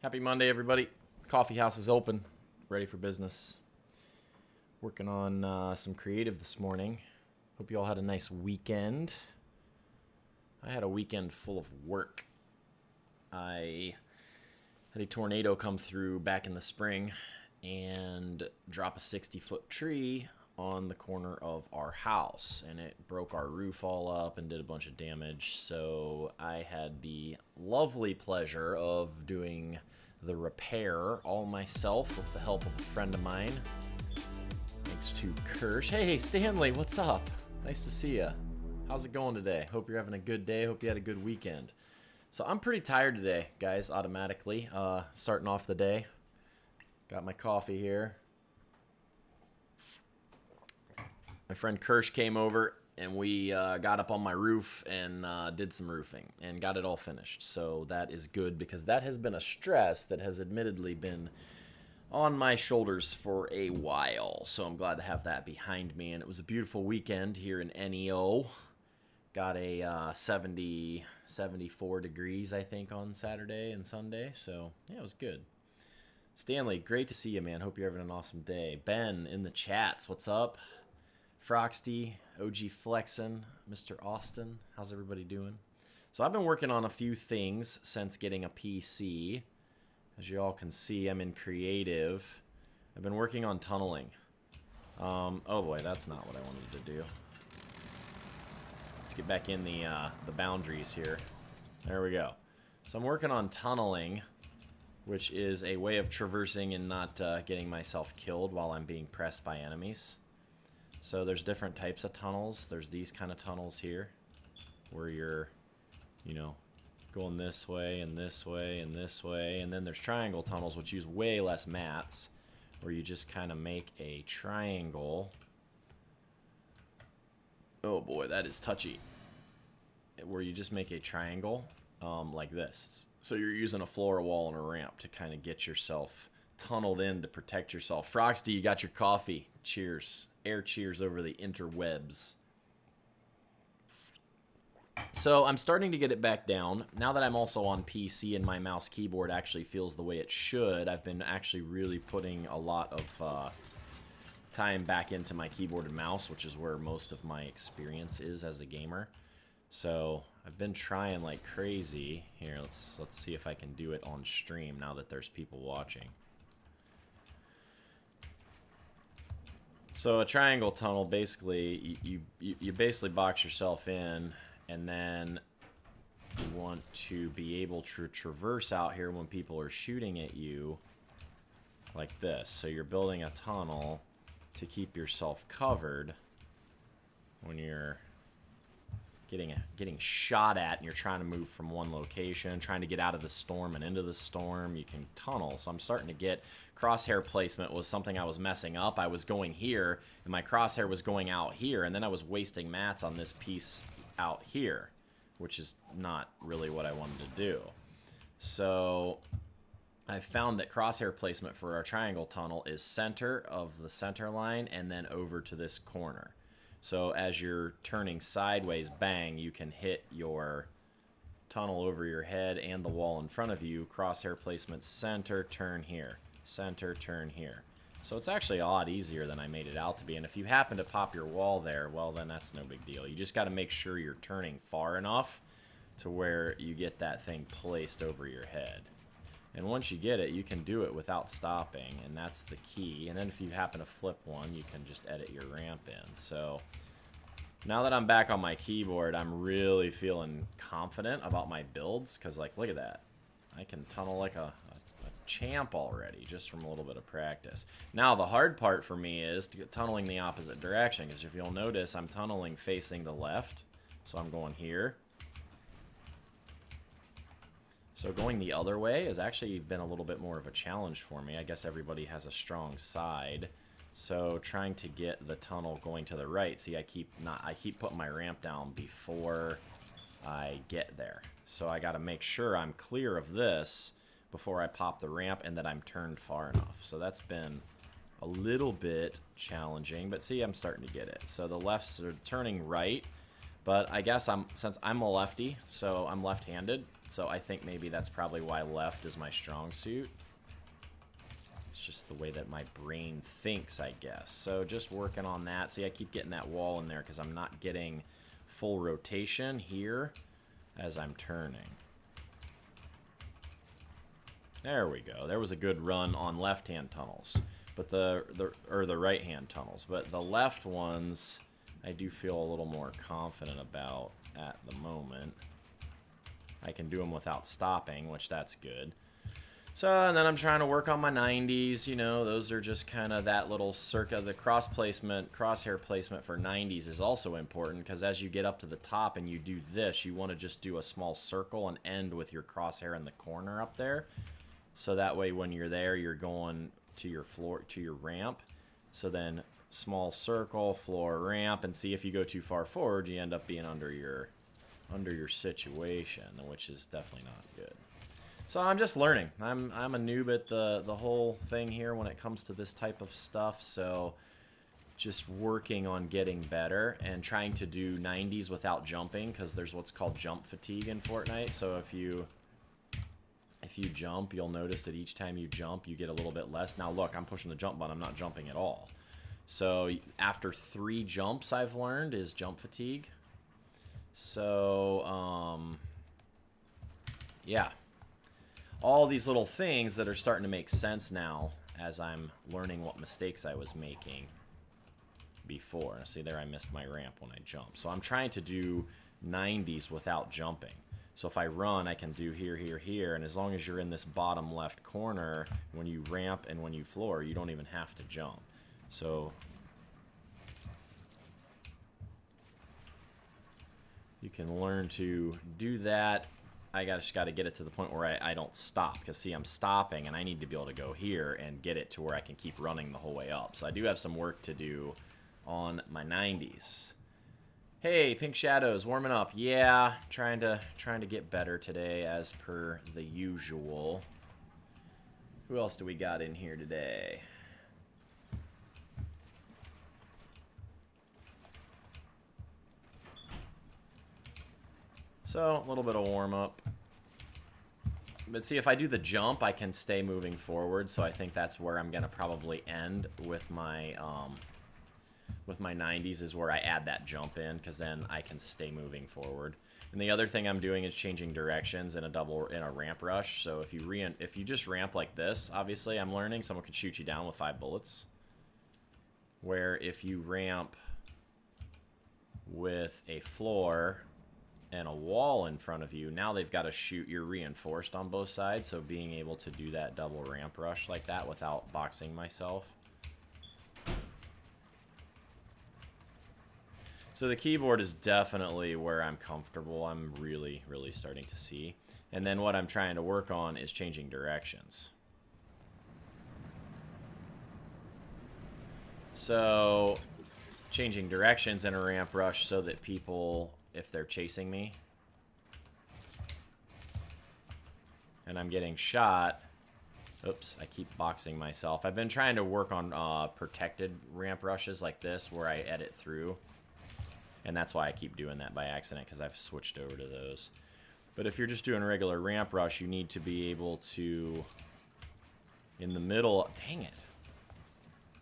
Happy Monday, everybody. Coffee house is open, ready for business. Working on some creative this morning. Hope you all had a nice weekend. I had a weekend full of work. I had a tornado come through back in the spring and drop a 60-foot tree on the corner of our house, and it broke our roof all up and did a bunch of damage. So I had the lovely pleasure of doing the repair all myself with the help of a friend of mine. Thanks to Kirsch. Hey Stanley, what's up? Nice to see you. How's it going today? Hope you're having a good day. Hope you had a good weekend. So I'm pretty tired today, guys, automatically. Starting off the day. Got my coffee here. My friend Kirsch came over and we got up on my roof and did some roofing and got it all finished. So that is good because that has been a stress that has admittedly been on my shoulders for a while. So I'm glad to have that behind me. And it was a beautiful weekend here in NEO. Got a 74 degrees, I think, on Saturday and Sunday. So yeah, it was good. Stanley, great to see you, man. Hope you're having an awesome day. Ben in the chats, what's up? Froxty, OG Flexin, Mr. Austin, how's everybody doing? So I've been working on a few things since getting a PC. As you all can see, I'm in creative. I've been working on tunneling. Oh boy, that's not what I wanted to do. Let's get back in the boundaries here. There we go. So I'm working on tunneling, which is a way of traversing and not getting myself killed while I'm being pressed by enemies. So there's different types of tunnels. There's these kind of tunnels here where you're, going this way and this way and this way. And then there's triangle tunnels, which use way less mats, where you just kind of make a triangle. Oh boy, that is touchy. Where you just make a triangle like this. So you're using a floor, a wall, and a ramp to kind of get yourself tunneled in to protect yourself. Froxty, you got your coffee. Cheers. Air cheers over the interwebs. So I'm starting to get it back down. Now that I'm also on PC and my mouse keyboard actually feels the way it should, I've been actually really putting a lot of time back into my keyboard and mouse, which is where most of my experience is as a gamer. So I've been trying like crazy. Here, let's see if I can do it on stream now that there's people watching. So a triangle tunnel, basically, you basically box yourself in, and then you want to be able to traverse out here when people are shooting at you like this. So you're building a tunnel to keep yourself covered when you're getting shot at and you're trying to move from one location, trying to get out of the storm and into the storm. You can tunnel. So I'm starting to get crosshair placement was something I was messing up. I was going here and my crosshair was going out here, and then I was wasting mats on this piece out here, which is not really what I wanted to do. So I found that crosshair placement for our triangle tunnel is center of the center line and then over to this corner. So as you're turning sideways, bang, you can hit your tunnel over your head and the wall in front of you. Crosshair placement, center, turn here. Center, turn here. So it's actually a lot easier than I made it out to be. And if you happen to pop your wall there, well, then that's no big deal. You just got to make sure you're turning far enough to where you get that thing placed over your head. And once you get it, you can do it without stopping, and that's the key. And then if you happen to flip one, you can just edit your ramp in. So now that I'm back on my keyboard, I'm really feeling confident about my builds, because, like, look at that. I can tunnel like a champ already, just from a little bit of practice. Now, the hard part for me is to get tunneling the opposite direction, because if you'll notice, I'm tunneling facing the left. So I'm going here. So going the other way has actually been a little bit more of a challenge for me. I guess everybody has a strong side. So trying to get the tunnel going to the right. See, I keep putting my ramp down before I get there. So I got to make sure I'm clear of this before I pop the ramp and that I'm turned far enough. So that's been a little bit challenging, but see, I'm starting to get it. So the left's turning right, But I guess since I'm a lefty, so I'm left-handed, so I think maybe that's probably why left is my strong suit. It's just the way that my brain thinks, I guess. So just working on that. See, I keep getting that wall in there because I'm not getting full rotation here as I'm turning. There we go. There was a good run on left-hand tunnels, but the right-hand tunnels. But the left ones, I do feel a little more confident about at the moment. I can do them without stopping, which that's good. So, and then I'm trying to work on my 90s, you know, those are just kind of that little circa. The crosshair placement for 90s is also important because as you get up to the top and you do this, you want to just do a small circle and end with your crosshair in the corner up there. So that way when you're there, you're going to your floor, to your ramp. So then small circle, floor, ramp, and see if you go too far forward, you end up being under your situation, which is definitely not good. So I'm just learning. I'm a noob at the whole thing here when it comes to this type of stuff. So just working on getting better and trying to do 90s without jumping because there's what's called jump fatigue in Fortnite. So if you jump, you'll notice that each time you jump, you get a little bit less. Now look, I'm pushing the jump button. I'm not jumping at all. So after 3 jumps, I've learned is jump fatigue. So yeah. All these little things that are starting to make sense now as I'm learning what mistakes I was making before. See there, I missed my ramp when I jumped. So I'm trying to do 90s without jumping. So if I run, I can do here, here, here, and as long as you're in this bottom left corner, when you ramp and when you floor, you don't even have to jump. So you can learn to do that. I just got to get it to the point where I don't stop. Because, see, I'm stopping, and I need to be able to go here and get it to where I can keep running the whole way up. So I do have some work to do on my 90s. Hey, Pink Shadows, warming up. Yeah, trying to get better today, as per the usual. Who else do we got in here today? So, a little bit of warm-up. But see, if I do the jump, I can stay moving forward, so I think that's where I'm going to probably end with my 90s, is where I add that jump in, because then I can stay moving forward. And the other thing I'm doing is changing directions in a ramp rush. So if you just ramp like this, obviously, I'm learning, someone could shoot you down with 5 bullets. Where if you ramp with a floor and a wall in front of you, now they've got to shoot. You're reinforced on both sides, so being able to do that double ramp rush like that without boxing myself. So the keyboard is definitely where I'm comfortable. I'm really, really starting to see. And then what I'm trying to work on is changing directions. So changing directions in a ramp rush so that people, if they're chasing me and I'm getting shot, oops, I keep boxing myself. I've been trying to work on protected ramp rushes like this where I edit through, and that's why I keep doing that by accident, because I've switched over to those. But if you're just doing a regular ramp rush, you need to be able to, in the middle, dang it.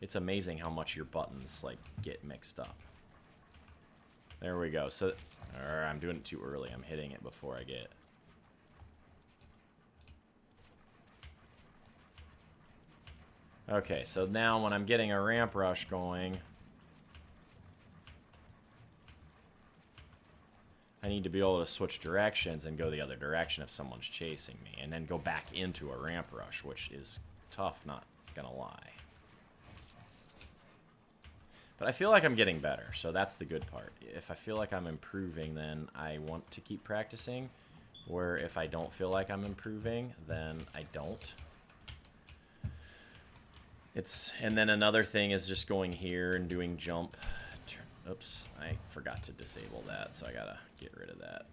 It's amazing how much your buttons like get mixed up. There we go. So I'm doing it too early. I'm hitting it before I get. Okay, so now when I'm getting a ramp rush going, I need to be able to switch directions and go the other direction if someone's chasing me, and then go back into a ramp rush, which is tough, not gonna lie. But I feel like I'm getting better, so that's the good part. If I feel like I'm improving, then I want to keep practicing. Where if I don't feel like I'm improving, then I don't. And then another thing is just going here and doing jump. Oops, I forgot to disable that, so I gotta get rid of that.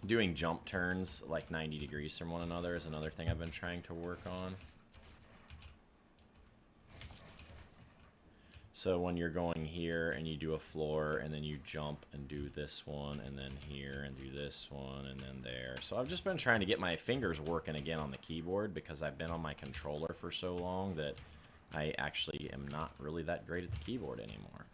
Doing jump turns like 90 degrees from one another is another thing I've been trying to work on. So when you're going here and you do a floor and then you jump and do this one and then here and do this one and then there. So I've just been trying to get my fingers working again on the keyboard because I've been on my controller for so long that I actually am not really that great at the keyboard anymore.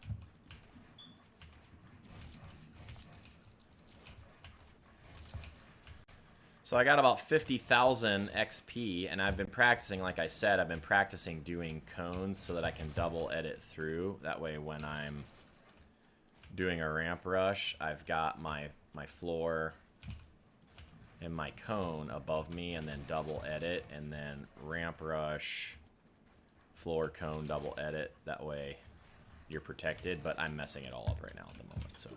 So I got about 50,000 XP, and I've been practicing, like I said, I've been practicing doing cones so that I can double edit through. That way when I'm doing a ramp rush, I've got my floor and my cone above me, and then double edit, and then ramp rush, floor, cone, double edit. That way you're protected, but I'm messing it all up right now at the moment. So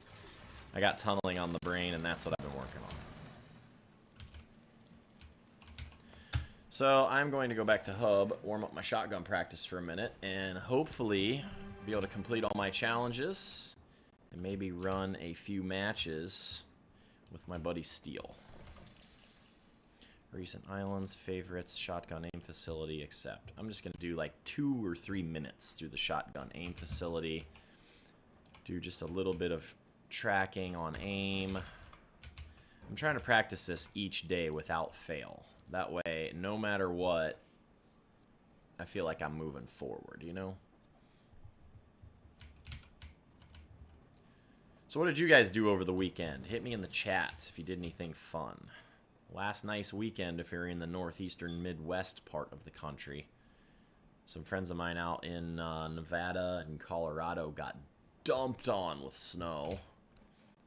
I got tunneling on the brain, and that's what I've been working on. So I'm going to go back to hub, warm up my shotgun practice for a minute, and hopefully be able to complete all my challenges and maybe run a few matches with my buddy Steele. Recent islands, favorites, shotgun aim facility, accept. I'm just going to do like 2 or 3 minutes through the shotgun aim facility. Do just a little bit of tracking on aim. I'm trying to practice this each day without fail. That way, no matter what, I feel like I'm moving forward, you know? So what did you guys do over the weekend? Hit me in the chats if you did anything fun. Last nice weekend if you're in the northeastern Midwest part of the country. Some friends of mine out in Nevada and Colorado got dumped on with snow.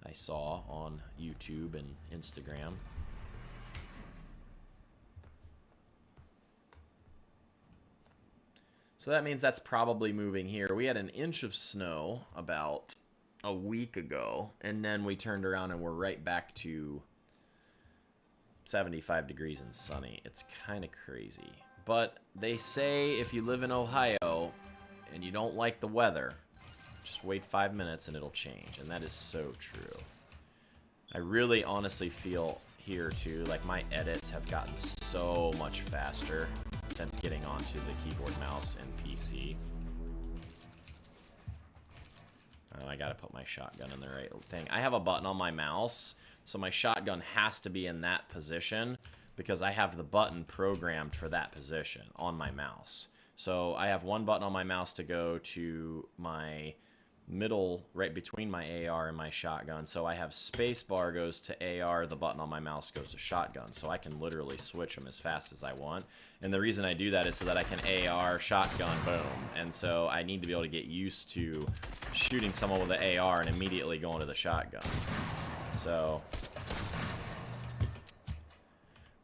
I saw on YouTube and Instagram. So that means that's probably moving here. We had an inch of snow about a week ago, and then we turned around and we're right back to 75 degrees and sunny. It's kind of crazy. But they say if you live in Ohio and you don't like the weather, just wait 5 minutes and it'll change. And that is so true. I really honestly feel here too, like my edits have gotten so much faster since getting onto the keyboard, mouse, and PC. I gotta put my shotgun in the right thing. I have a button on my mouse, so my shotgun has to be in that position because I have the button programmed for that position on my mouse. So I have one button on my mouse to go to my middle, right between my AR and my shotgun. So I have spacebar goes to AR, the button on my mouse goes to shotgun. So I can literally switch them as fast as I want. And the reason I do that is so that I can AR, shotgun, boom. And so I need to be able to get used to shooting someone with the AR and immediately going to the shotgun. So,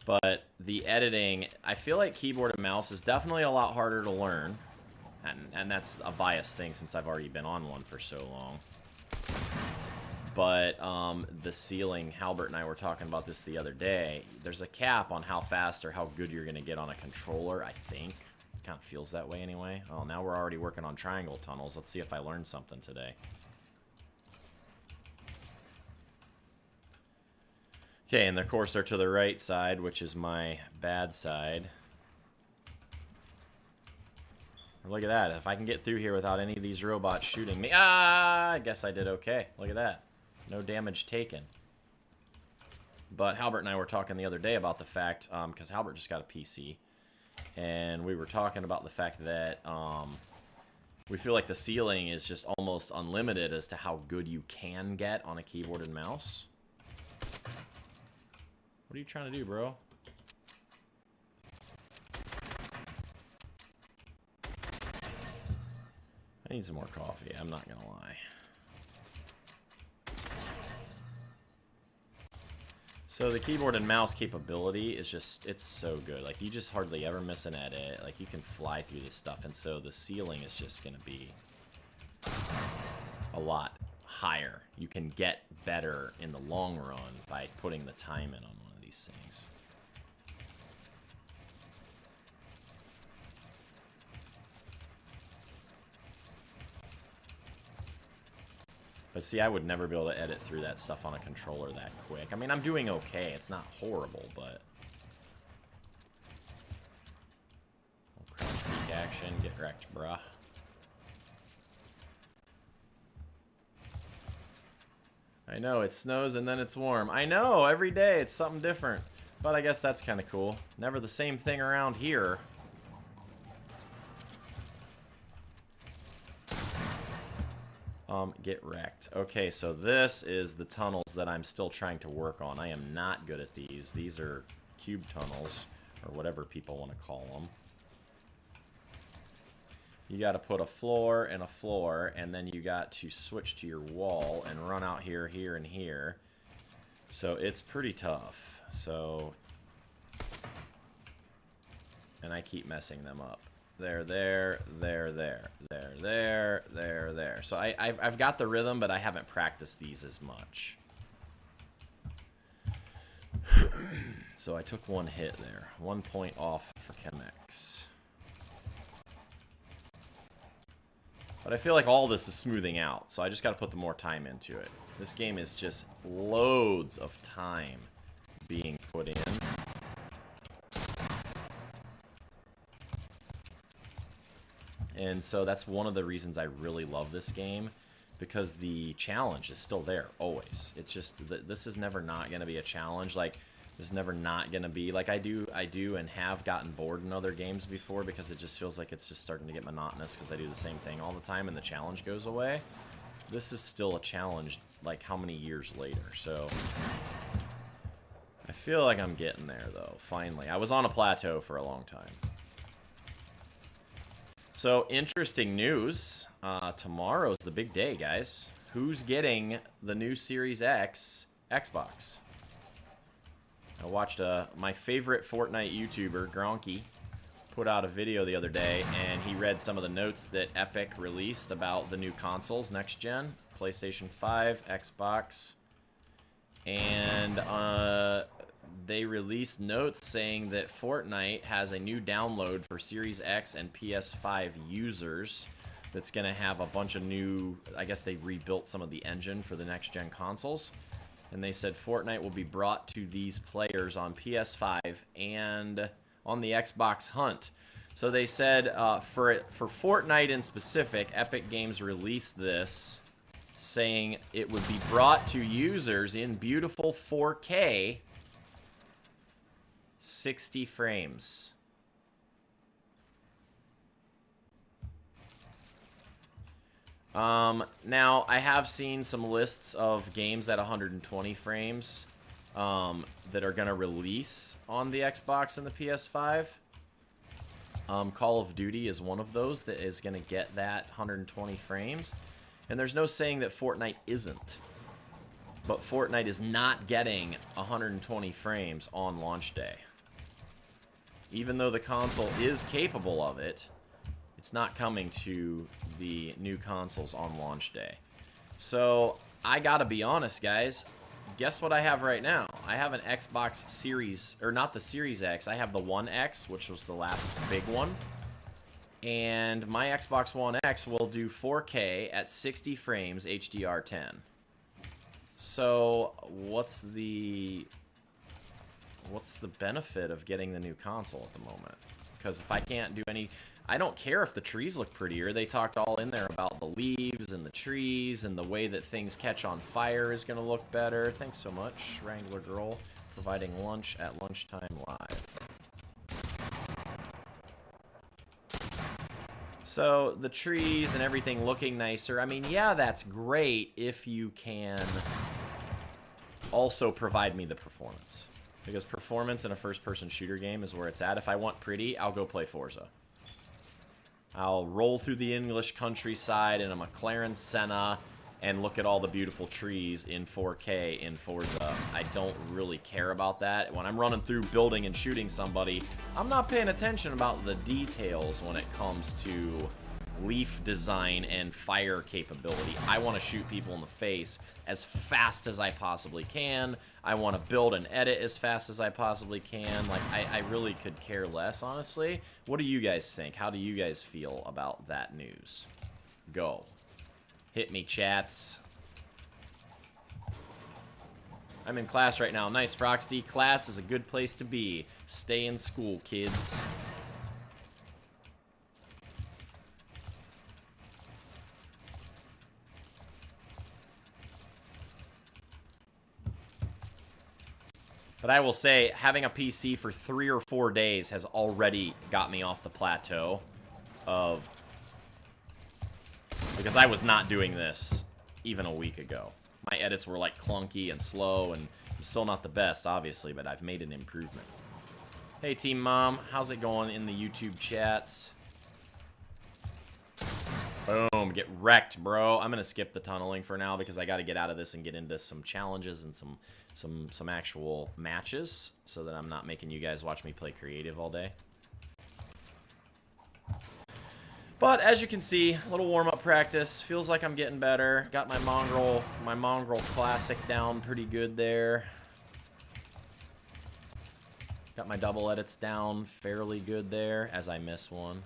but the editing, I feel like keyboard and mouse is definitely a lot harder to learn. And that's a biased thing since I've already been on one for so long. But the ceiling, Halbert and I were talking about this the other day. There's a cap on how fast or how good you're going to get on a controller, I think. It kind of feels that way anyway. Oh, now we're already working on triangle tunnels. Let's see if I learned something today. Okay, and of course they're to the right side, which is my bad side. Look at that. If I can get through here without any of these robots shooting me. I guess I did okay. Look at that. No damage taken. But Halbert and I were talking the other day about the fact, because Halbert just got a PC, and we were talking about the fact that we feel like the ceiling is just almost unlimited as to how good you can get on a keyboard and mouse. What are you trying to do, bro? I need some more coffee, I'm not gonna lie. So the keyboard and mouse capability is just, it's so good. Like, you just hardly ever miss an edit. Like, you can fly through this stuff, and so the ceiling is just gonna be a lot higher. You can get better in the long run by putting the time in on one of these things. But see, I would never be able to edit through that stuff on a controller that quick. I mean, I'm doing okay. It's not horrible, but... Crouch peek action, get wrecked, bruh. I know, it snows and then it's warm. I know, every day it's something different. But I guess that's kind of cool. Never the same thing around here. Get wrecked. Okay, so this is the tunnels that I'm still trying to work on. I am not good at these. These are cube tunnels, or whatever people want to call them. You got to put a floor, and then you got to switch to your wall and run out here, here, and here. So it's pretty tough. So, and I keep messing them up. There. So I've got the rhythm, but I haven't practiced these as much. So I took one hit there. 1 point off for Chemex. But I feel like all this is smoothing out, so I just got to put the more time into it. This game is just loads of time being put in. And so that's one of the reasons I really love this game, because the challenge is still there, always. It's just, this is never not going to be a challenge. Like, there's never not going to be, like I do and have gotten bored in other games before, because it just feels like it's just starting to get monotonous because I do the same thing all the time and the challenge goes away. This is still a challenge, like how many years later, so I feel like I'm getting there though, finally. I was on a plateau for a long time. So, interesting news. Tomorrow's the big day, guys. Who's getting the new Series X Xbox? I watched my favorite Fortnite YouTuber, Gronky, put out a video the other day, and he read some of the notes that Epic released about the new consoles, next gen, PlayStation 5, Xbox, and they released notes saying that Fortnite has a new download for Series X and PS5 users that's going to have a bunch of new, I guess they rebuilt some of the engine for the next gen consoles. And they said Fortnite will be brought to these players on PS5 and on the Xbox Hunt. So they said for Fortnite in specific, Epic Games released this saying it would be brought to users in beautiful 4K 60 frames. Now, I have seen some lists of games at 120 frames that are going to release on the Xbox and the PS5. Call of Duty is one of those that is going to get that 120 frames. And there's no saying that Fortnite isn't. But Fortnite is not getting 120 frames on launch day. Even though the console is capable of it, it's not coming to the new consoles on launch day. So, I gotta be honest, guys. Guess what I have right now? I have an Xbox Series, or not the Series X, I have the One X, which was the last big one. And my Xbox One X will do 4K at 60 frames HDR10. So, what's the benefit of getting the new console at the moment? Because if I can't do any... I don't care if the trees look prettier. They talked all in there about the leaves and the trees and the way that things catch on fire is going to look better. Thanks so much, Wrangler Girl, providing lunch at lunchtime live. So, the trees and everything looking nicer. I mean, yeah, that's great if you can also provide me the performance. Because performance in a first-person shooter game is where it's at. If I want pretty, I'll go play Forza. I'll roll through the English countryside in a McLaren Senna and look at all the beautiful trees in 4K in Forza. I don't really care about that. When I'm running through building and shooting somebody, I'm not paying attention about the details when it comes to leaf design and fire capability. I want to shoot people in the face as fast as I possibly can. I want to build and edit as fast as I possibly can. Like, I really could care less, honestly. What do you guys think? How do you guys feel about that news? Go. Hit me, chats. I'm in class right now. Nice, Froxty. Class is a good place to be. Stay in school, kids. But I will say, having a PC for 3 or 4 days has already got me off the plateau of... Because I was not doing this even a week ago. My edits were like clunky and slow, and I'm still not the best, obviously, but I've made an improvement. Hey, Team Mom, how's it going in the YouTube chats? Boom, get wrecked, bro. I'm gonna skip the tunneling for now because I gotta get out of this and get into some challenges and some actual matches so that I'm not making you guys watch me play creative all day. But as you can see, a little warm-up practice. Feels like I'm getting better. Got my mongrel classic down pretty good there. Got my double edits down fairly good there, as I miss one.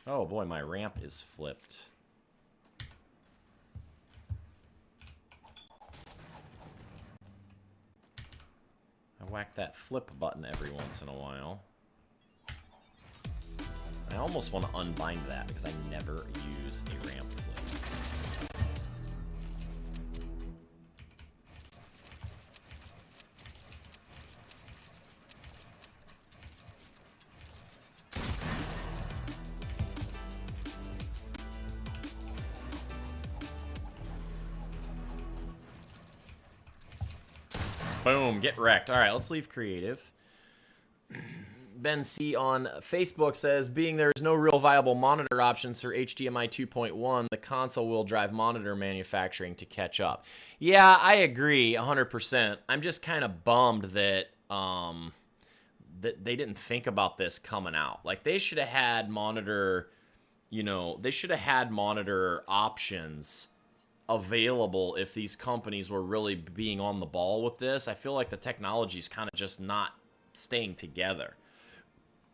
Oh boy, my ramp is flipped. I whack that flip button every once in a while. I almost want to unbind that because I never use a ramp flip. Boom, get wrecked. All right, let's leave creative. Ben C on Facebook says, being there is no real viable monitor options for HDMI 2.1, the console will drive monitor manufacturing to catch up. Yeah, I agree 100%. I'm just kind of bummed that that they didn't think about this coming out. Like, they should have had monitor, you know, they should have had monitor options available if these companies were really being on the ball with this. I feel like the technology's kind of just not staying together.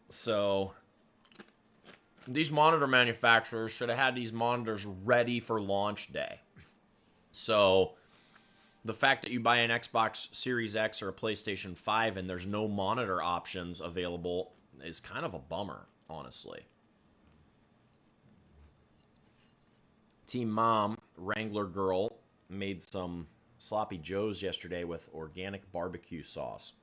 So these monitor manufacturers should have had these monitors ready for launch day. So the fact that you buy an Xbox Series X or a PlayStation 5 and there's no monitor options available is kind of a bummer, honestly. Team Mom, Wrangler Girl, made some sloppy joes yesterday with organic barbecue sauce.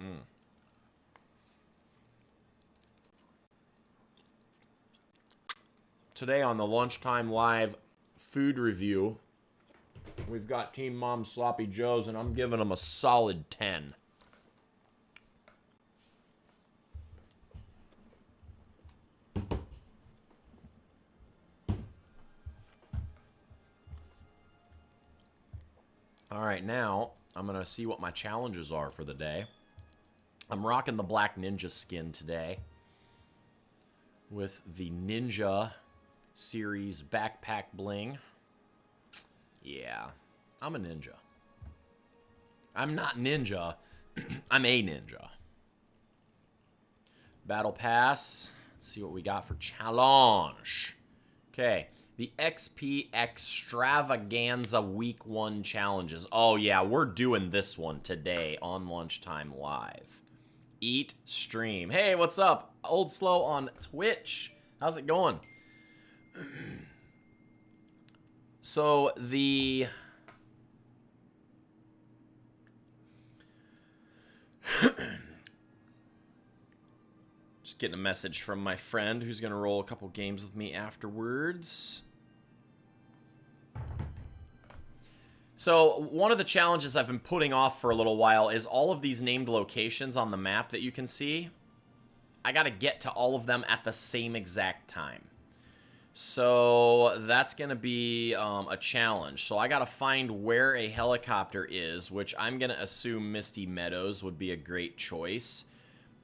Today on the Lunchtime Live food review, we've got Team Mom's sloppy joes, and I'm giving them a solid 10. All right, now I'm going to see what my challenges are for the day. I'm rocking the Black Ninja skin today with the Ninja Series backpack bling. Yeah, I'm a ninja. I'm not ninja. I'm a ninja. Battle Pass. Let's see what we got for challenge. Okay. The XP Extravaganza Week 1 challenges. Oh, yeah, we're doing this one today on Lunchtime Live. Eat, stream. Hey, what's up? Old Slow on Twitch. How's it going? So, the... Just getting a message from my friend who's going to roll a couple games with me afterwards. So, one of the challenges I've been putting off for a little while is all of these named locations on the map that you can see. I got to get to all of them at the same exact time. So, that's going to be a challenge. So, I got to find where a helicopter is, which I'm going to assume Misty Meadows would be a great choice.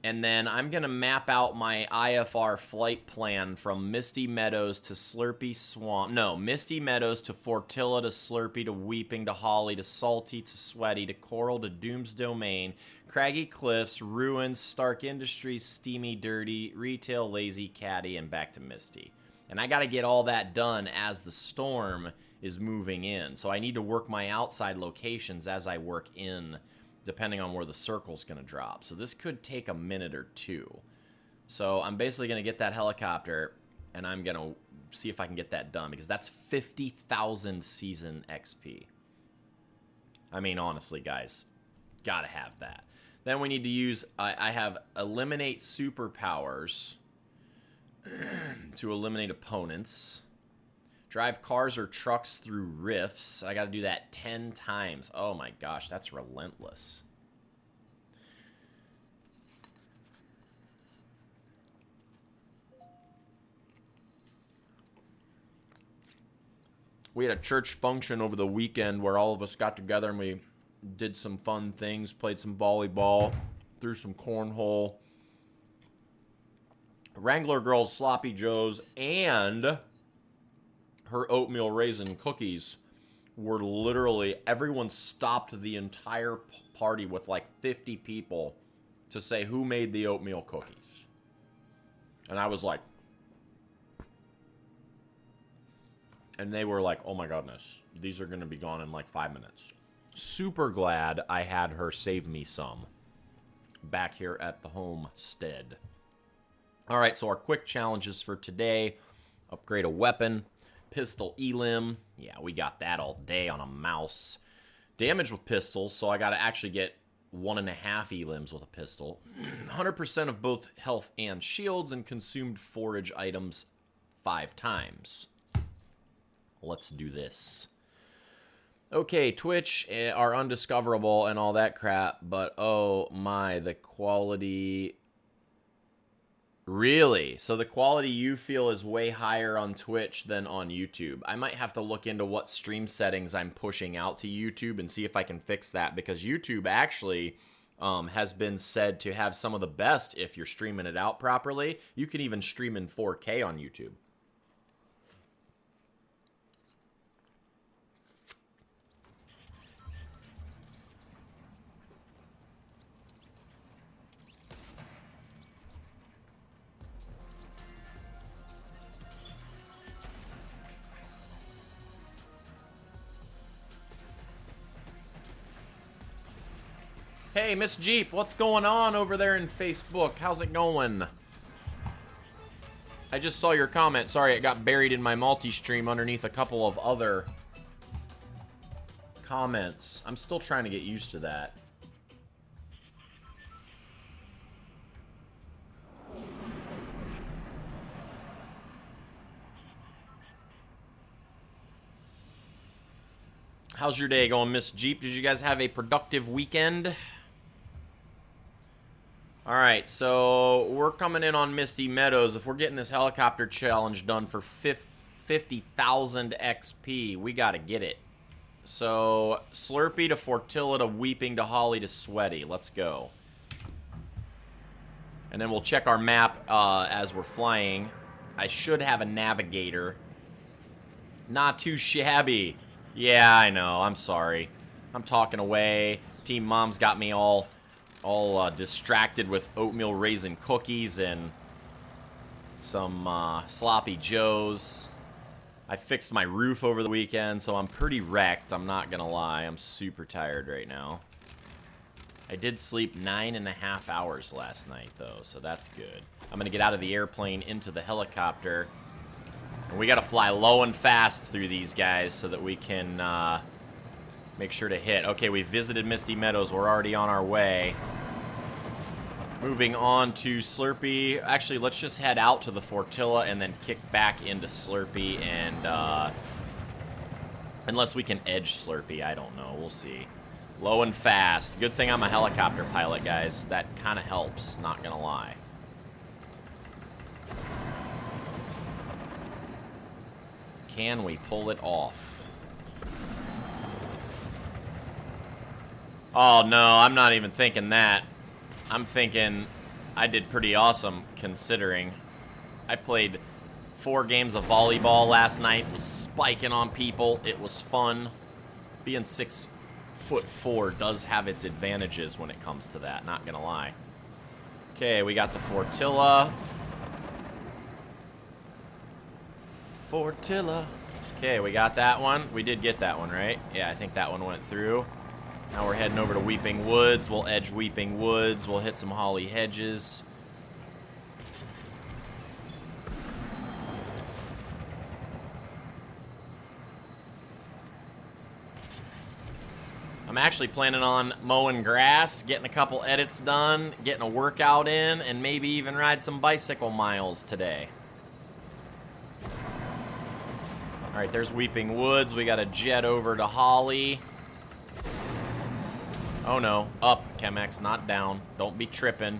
And then I'm going to map out my IFR flight plan from Misty Meadows to Slurpy Swamp. No, Misty Meadows to Fortilla to Slurpy to Weeping to Holly to Salty to Sweaty to Coral to Doom's Domain, Craggy Cliffs, Ruins, Stark Industries, Steamy Dirty, Retail, Lazy Caddy, and back to Misty. And I got to get all that done as the storm is moving in. So I need to work my outside locations as I work in, depending on where the circle's going to drop. So this could take a minute or two. So I'm basically going to get that helicopter, and I'm going to see if I can get that done, because that's 50,000 season XP. I mean, honestly, guys, gotta have that. Then we need to use, I have eliminate superpowers to eliminate opponents. Drive cars or trucks through rifts. I gotta do that 10 times. Oh my gosh, that's relentless. We had a church function over the weekend where all of us got together and we did some fun things, played some volleyball, threw some cornhole. Wrangler Girl's Sloppy Joes and her oatmeal raisin cookies were literally, everyone stopped the entire party with like 50 people to say who made the oatmeal cookies. And I was like, and they were like, oh my goodness, these are going to be gone in like 5 minutes. Super glad I had her save me some back here at the homestead. All right, so our quick challenges for today. Upgrade a weapon. Pistol elim. Yeah, we got that all day on a mouse. Damage with pistols, so I got to actually get 1.5 elims with a pistol. 100% of both health and shields, and consumed forage items 5 times. Let's do this. Okay, Twitch are undiscoverable and all that crap, but oh my, the quality... Really? So the quality you feel is way higher on Twitch than on YouTube. I might have to look into what stream settings I'm pushing out to YouTube and see if I can fix that, because YouTube actually has been said to have some of the best if you're streaming it out properly. You can even stream in 4K on YouTube. Hey, Miss Jeep, what's going on over there in Facebook? How's it going? I just saw your comment. Sorry, it got buried in my multi-stream underneath a couple of other comments. I'm still trying to get used to that. How's your day going, Miss Jeep? Did you guys have a productive weekend? Alright, so we're coming in on Misty Meadows. If we're getting this helicopter challenge done for 50,000 XP, we gotta get it. So, Slurpee to Fortilla to Weeping to Holly to Sweaty. Let's go. And then we'll check our map as we're flying. I should have a navigator. Not too shabby. Yeah, I know. I'm sorry. I'm talking away. Team Mom's got me all distracted with oatmeal raisin cookies and some sloppy joes. I fixed my roof over the weekend, so I'm pretty wrecked. I'm not gonna lie. I'm super tired right now. I did sleep 9.5 hours last night, though, so that's good. I'm gonna get out of the airplane into the helicopter. And we gotta fly low and fast through these guys so that we can make sure to hit. Okay, we visited Misty Meadows. We're already on our way. Moving on to Slurpee. Actually, let's just head out to the Fortilla and then kick back into Slurpee. And unless we can edge Slurpee, I don't know. We'll see. Low and fast. Good thing I'm a helicopter pilot, guys. That kind of helps, not gonna lie. Can we pull it off? Oh, no, I'm not even thinking that. I'm thinking I did pretty awesome, considering. I played 4 games of volleyball last night, was spiking on people. It was fun. Being 6'4" does have its advantages when it comes to that, not gonna lie. Okay, we got the Fortilla. Fortilla. Okay, we got that one. We did get that one, right? Yeah, I think that one went through. Now we're heading over to Weeping Woods. We'll edge Weeping Woods. We'll hit some holly hedges. I'm actually planning on mowing grass, getting a couple edits done, getting a workout in, and maybe even ride some bicycle miles today. Alright, there's Weeping Woods. We got a jet over to Holly. Oh no, up, Chemex, not down. Don't be tripping.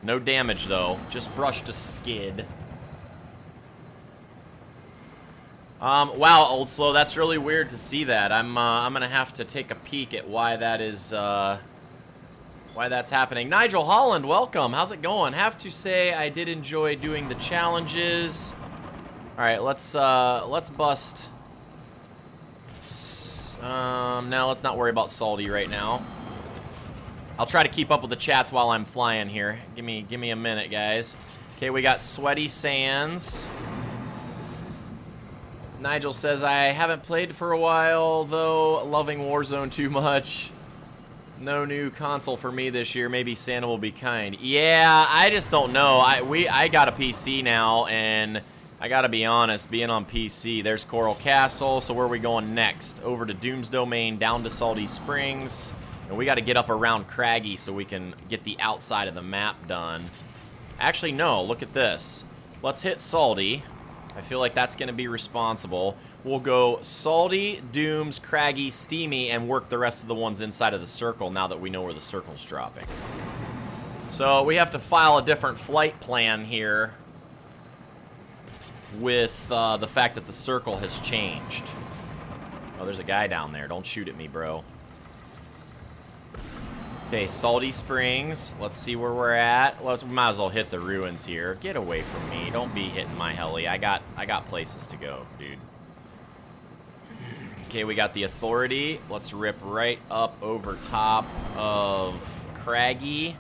No damage though, just brushed a skid. Wow, Old Slow, that's really weird to see that. I'm gonna have to take a peek at why that is, why that's happening. Nigel Holland, welcome. How's it going? Have to say I did enjoy doing the challenges. All right, let's bust. Now let's not worry about Salty right now. I'll try to keep up with the chats while I'm flying here. Give me a minute, guys. Okay, we got Sweaty Sands. Nigel says, I haven't played for a while, though, loving Warzone too much. No new console for me this year. Maybe Santa will be kind. Yeah, I just don't know. I got a PC now, and I gotta be honest, being on PC, there's Coral Castle, so where are we going next? Over to Doom's Domain, down to Salty Springs, and we gotta get up around Craggy so we can get the outside of the map done. Actually, no, look at this. Let's hit Salty. I feel like that's gonna be responsible. We'll go Salty, Dooms, Craggy, Steamy, and work the rest of the ones inside of the circle now that we know where the circle's dropping. So we have to file a different flight plan here with the fact that the circle has changed. Oh, there's a guy down there. Don't shoot at me, bro. Okay, Salty Springs. Let's see where we're at. We might as well hit the ruins here. Get away from me. Don't be hitting my heli. I got places to go, dude. Okay, we got the Authority. Let's rip right up over top of Craggy.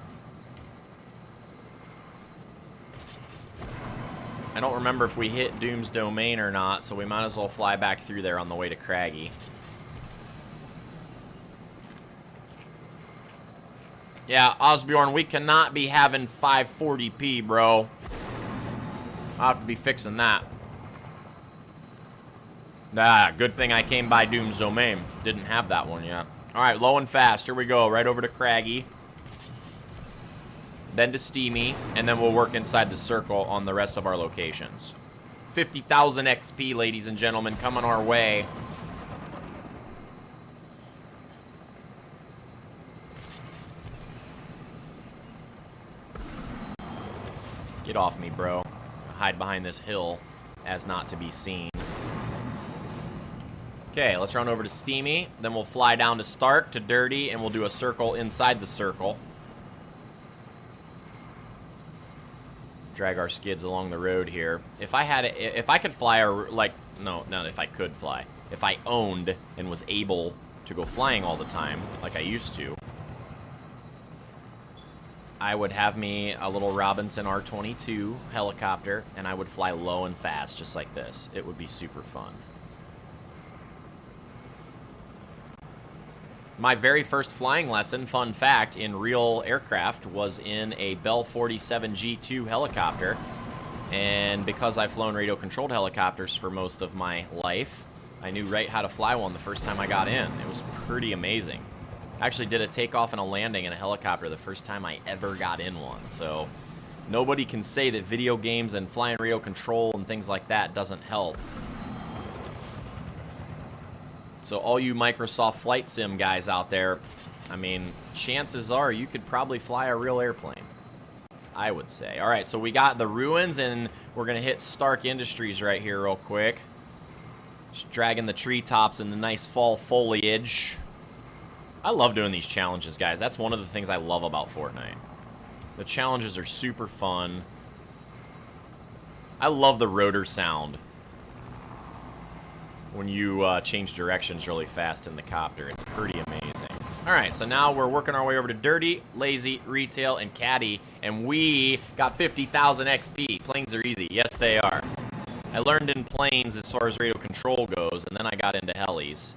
I don't remember if we hit Doom's Domain or not, so we might as well fly back through there on the way to Craggy. Yeah, Osbjorn, we cannot be having 540p, bro. I'll have to be fixing that. Ah, good thing I came by Doom's Domain. Didn't have that one yet. Alright, low and fast. Here we go. Right over to Craggy. Then to Steamy. And then we'll work inside the circle on the rest of our locations. 50,000 XP, ladies and gentlemen, coming our way. Get off me, bro. Hide behind this hill as not to be seen. Okay, let's run over to Steamy. Then we'll fly down to Stark, to Dirty, and we'll do a circle inside the circle. Drag our skids along the road here. If I could fly, not if I could fly. If I owned and was able to go flying all the time, like I used to, I would have me a little Robinson R-22 helicopter, and I would fly low and fast, just like this. It would be super fun. My very first flying lesson, fun fact, in real aircraft was in a Bell 47 G2 helicopter. And because I've flown radio-controlled helicopters for most of my life, I knew right how to fly one the first time I got in. It was pretty amazing. I actually did a takeoff and a landing in a helicopter the first time I ever got in one. So nobody can say that video games and flying radio control and things like that doesn't help. So all you Microsoft Flight Sim guys out there, I mean, chances are you could probably fly a real airplane, I would say. All right, so we got the ruins, and we're going to hit Stark Industries right here real quick. Just dragging the treetops in the nice fall foliage. I love doing these challenges, guys. That's one of the things I love about Fortnite. The challenges are super fun. I love the rotor sound when you change directions really fast in the copter. It's pretty amazing. All right, so now we're working our way over to Dirty, Lazy, Retail, and Caddy, and we got 50,000 XP. Planes are easy. Yes, they are. I learned in planes as far as radio control goes, and then I got into helis.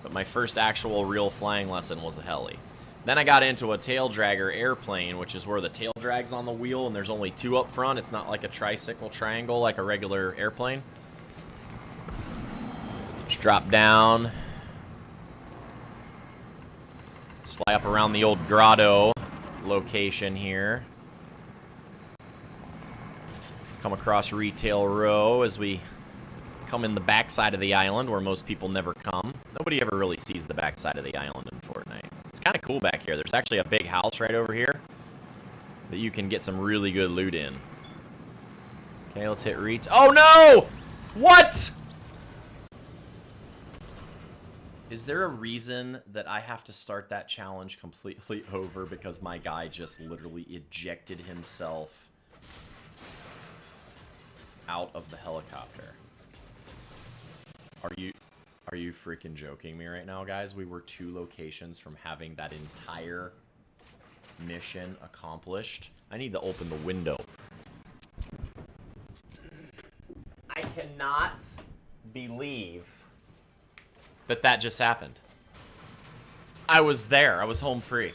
But my first actual real flying lesson was a heli. Then I got into a tail dragger airplane, which is where the tail drags on the wheel, and there's only two up front. It's not like a tricycle triangle like a regular airplane. Just drop down. Let's fly up around the old grotto location here. Come across Retail Row as we come in the backside of the island where most people never come. Nobody ever really sees the backside of the island in Fortnite. It's kind of cool back here. There's actually a big house right over here that you can get some really good loot in. Okay, let's hit Retail. Oh no! What? Is there a reason that I have to start that challenge completely over because my guy just literally ejected himself out of the helicopter? Are you freaking joking me right now, guys? We were 2 locations from having that entire mission accomplished. I need to open the window. I cannot believe that that just happened. I was there. I was home free.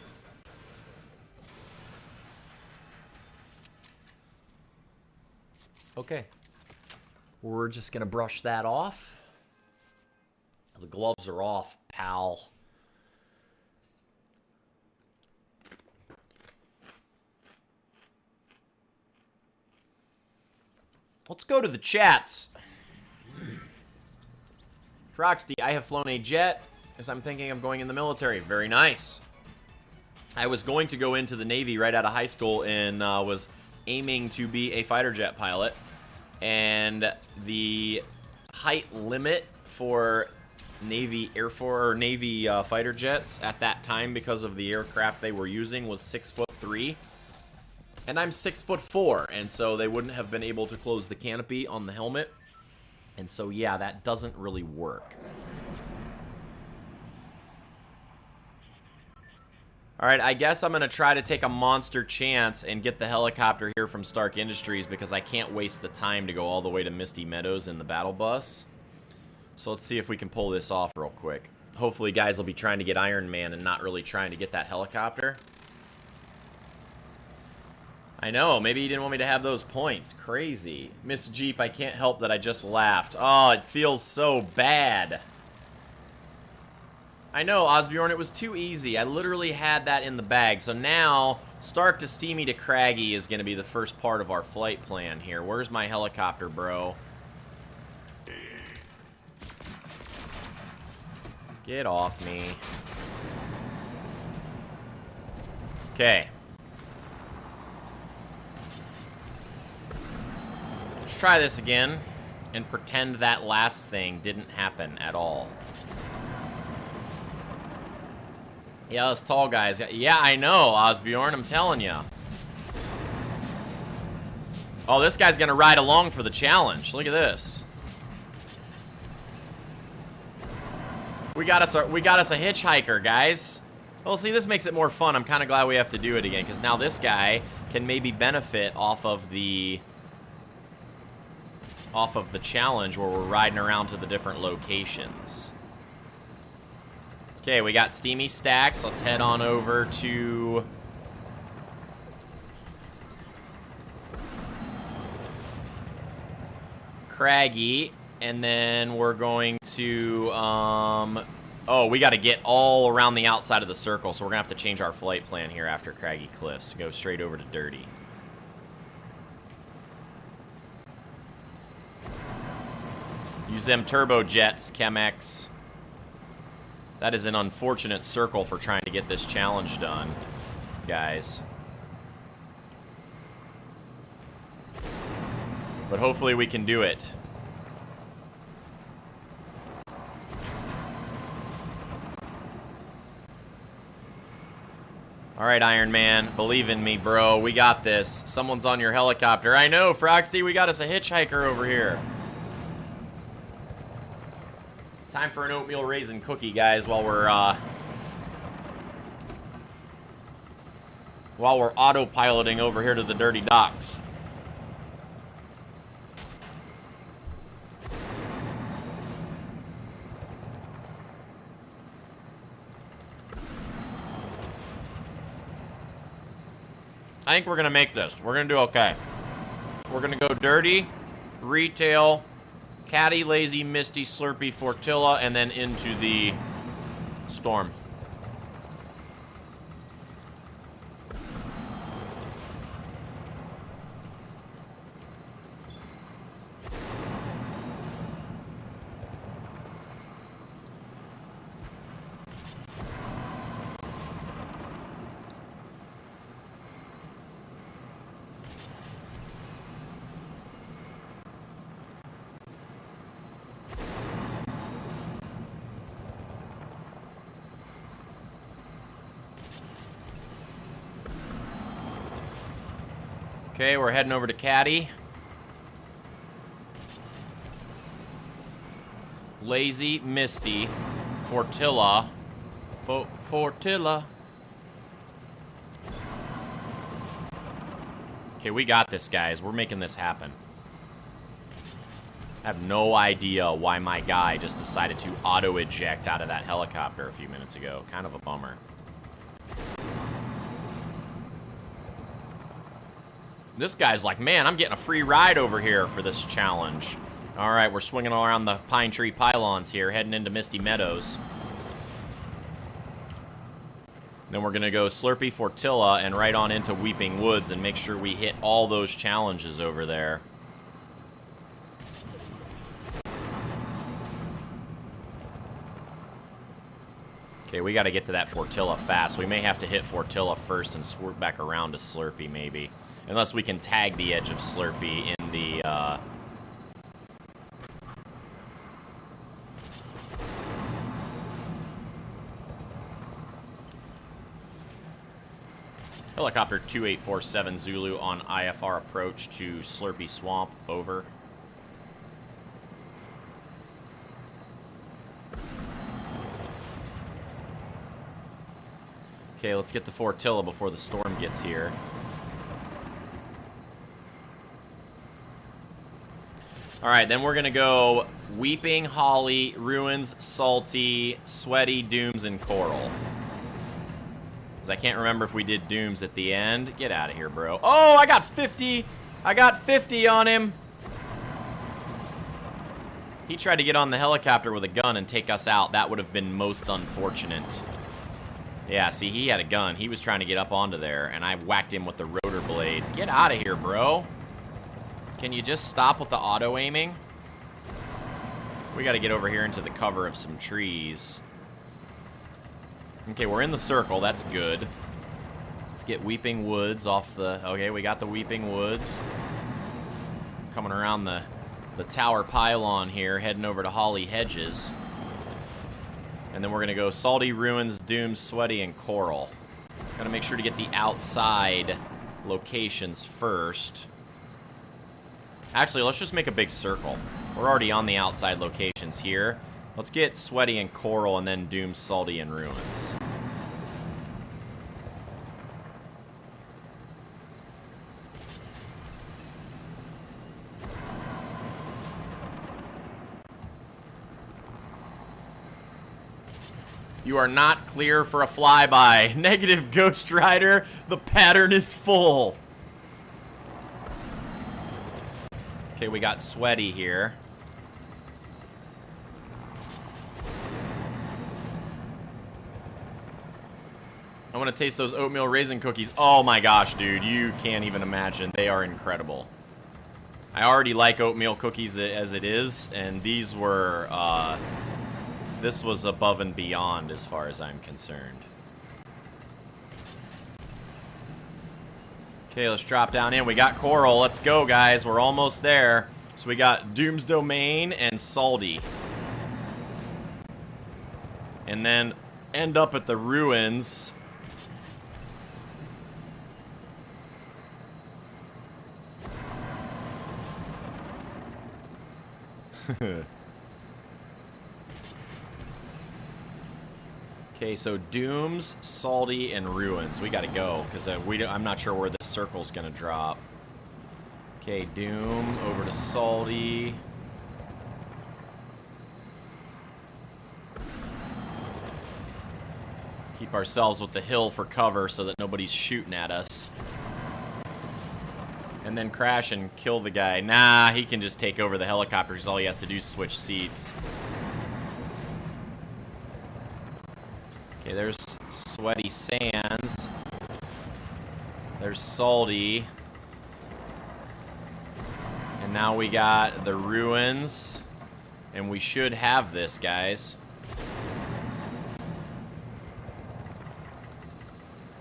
Okay. We're just going to brush that off. The gloves are off, pal. Let's go to the chats. Froxty, I have flown a jet as I'm thinking of going in the military. Very nice. I was going to go into the Navy right out of high school and was aiming to be a fighter jet pilot. And the height limit for Navy Air Force or Navy fighter jets at that time, because of the aircraft they were using, was 6'3", and I'm 6'4", and so they wouldn't have been able to close the canopy on the helmet, and so yeah, that doesn't really work. Alright, I guess I'm going to try to take a monster chance and get the helicopter here from Stark Industries because I can't waste the time to go all the way to Misty Meadows in the battle bus. So let's see if we can pull this off real quick. Hopefully guys will be trying to get Iron Man and not really trying to get that helicopter. I know, maybe you didn't want me to have those points. Crazy. Miss Jeep, I can't help that I just laughed. Oh, it feels so bad. I know, Osbjorn, it was too easy. I literally had that in the bag. So now, Stark to Steamy to Craggy is going to be the first part of our flight plan here. Where's my helicopter, bro? Get off me. Okay. Let's try this again and pretend that last thing didn't happen at all. Yeah, those tall guys. Yeah, I know, Osbjorn, I'm telling you. Oh, this guy's gonna ride along for the challenge. Look at this. We got us a hitchhiker, guys. Well, see, this makes it more fun. I'm kind of glad we have to do it again, because now this guy can maybe benefit off of the challenge where we're riding around to the different locations. Okay, we got Steamy stacks. Let's head on over to Craggy, and then we're going to, oh, we got to get all around the outside of the circle, so we're going to have to change our flight plan here after Craggy Cliffs. Go straight over to Dirty. Use them turbo jets, Chemex. That is an unfortunate circle for trying to get this challenge done, guys. But hopefully we can do it. Alright, Iron Man. Believe in me, bro. We got this. Someone's on your helicopter. I know, Froxty. We got us a hitchhiker over here. Time for an oatmeal raisin cookie, guys, while we're autopiloting over here to the dirty docks. I think we're gonna make this. We're gonna do okay. We're gonna go Dirty, Retail, Catty, Lazy, Misty, Slurpy, Fortilla, and then into the Storm. Okay, we're heading over to Caddy. Lazy, Misty, Fortilla. Fortilla. Okay, we got this, guys. We're making this happen. I have no idea why my guy just decided to auto-eject out of that helicopter a few minutes ago. Kind of a bummer. This guy's like, man, I'm getting a free ride over here for this challenge. All right, we're swinging around the pine tree pylons here, heading into Misty Meadows. Then we're going to go Slurpee Fortilla and right on into Weeping Woods and make sure we hit all those challenges over there. Okay, we got to get to that Fortilla fast. We may have to hit Fortilla first and swoop back around to Slurpee, maybe. Unless we can tag the edge of Slurpee in the... Helicopter 2847 Zulu on IFR approach to Slurpee Swamp, over. Okay, let's get the Fortilla before the storm gets here. Alright, then we're gonna go Weeping, Holly, Ruins, Salty, Sweaty, Dooms, and Coral. I can't remember if we did Dooms at the end. Get out of here, bro. Oh, I got 50. I got 50 on him. He tried to get on the helicopter with a gun and take us out. That would have been most unfortunate. Yeah, see, he had a gun. He was trying to get up onto there, and I whacked him with the rotor blades. Get out of here, bro. Can you just stop with the auto-aiming? We got to get over here into the cover of some trees. Okay, we're in the circle. That's good. Let's get Weeping Woods off the... Okay, we got the Weeping Woods. Coming around the tower pylon here, heading over to Holly Hedges. And then we're going to go Salty, Ruins, Doom, Sweaty, and Coral. Got to make sure to get the outside locations first. Actually, let's just make a big circle. We're already on the outside locations here. Let's get Sweaty and Coral, and then Doom, Salty, and Ruins. You are not clear for a flyby. Negative, Ghost Rider. The pattern is full. Okay, we got Sweaty here. I want to taste those oatmeal raisin cookies. Oh my gosh, dude. You can't even imagine. They are incredible. I already like oatmeal cookies as it is, and these were, this was above and beyond as far as I'm concerned. Okay, let's drop down in. We got Coral. Let's go, guys. We're almost there. So we got Doom's Domain and Salty. And then end up at the Ruins. Okay, so Dooms, Salty, and Ruins. We gotta go, because I'm not sure where this circle's gonna drop. Okay, Doom, over to Salty. Keep ourselves with the hill for cover so that nobody's shooting at us. And then crash and kill the guy. Nah, he can just take over the helicopter because all he has to do is switch seats. Okay, there's Sweaty Sands. There's Salty. And now we got the Ruins. And we should have this, guys.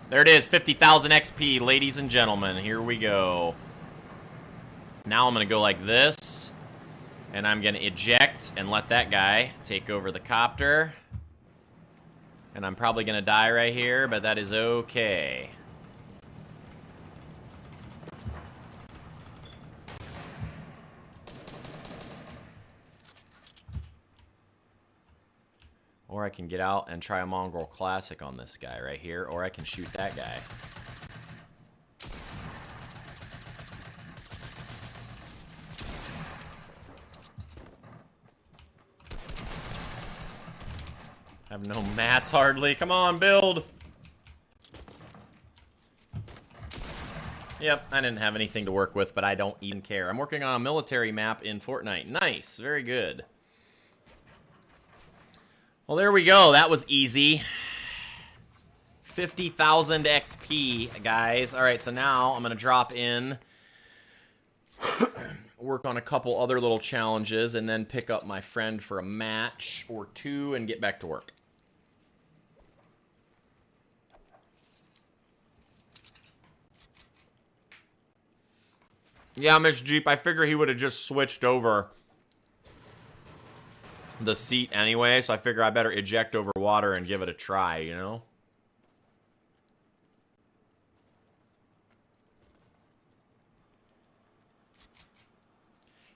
There it is, 50,000 XP, ladies and gentlemen. Here we go. Now I'm going to go like this. And I'm going to eject and let that guy take over the copter. And I'm probably going to die right here, but that is okay. Or I can get out and try a Mongrel Classic on this guy right here. Or I can shoot that guy. Have no mats hardly. Come on, build. Yep, I didn't have anything to work with, but I don't even care. I'm working on a military map in Fortnite. Nice, very good. Well, there we go. That was easy. 50,000 XP, guys. All right, so now I'm going to drop in, work on a couple other little challenges, and then pick up my friend for a match or two and get back to work. Yeah, Miss Jeep, I figure he would have just switched over the seat anyway, so I figure I better eject over water and give it a try, you know?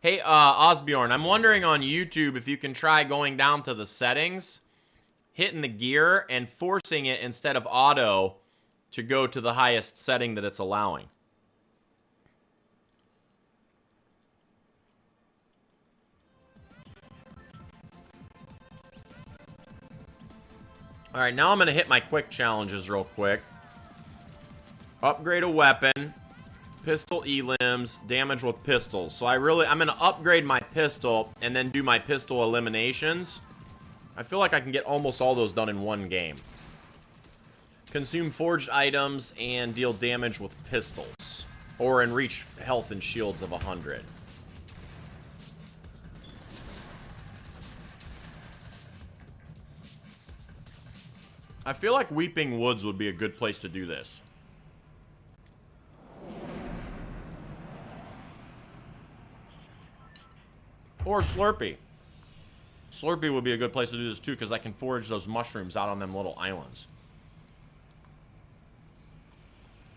Hey, Osbjorn, I'm wondering on YouTube if you can try going down to the settings, hitting the gear, and forcing it instead of auto to go to the highest setting that it's allowing. Alright, now I'm going to hit my quick challenges real quick. Upgrade a weapon. Pistol elims. Damage with pistols. So I'm going to upgrade my pistol and then do my pistol eliminations. I feel like I can get almost all those done in one game. Consume forged items and deal damage with pistols. Or and reach health and shields of 100. I feel like Weeping Woods would be a good place to do this. Or Slurpee. Slurpee would be a good place to do this too, because I can forage those mushrooms out on them little islands.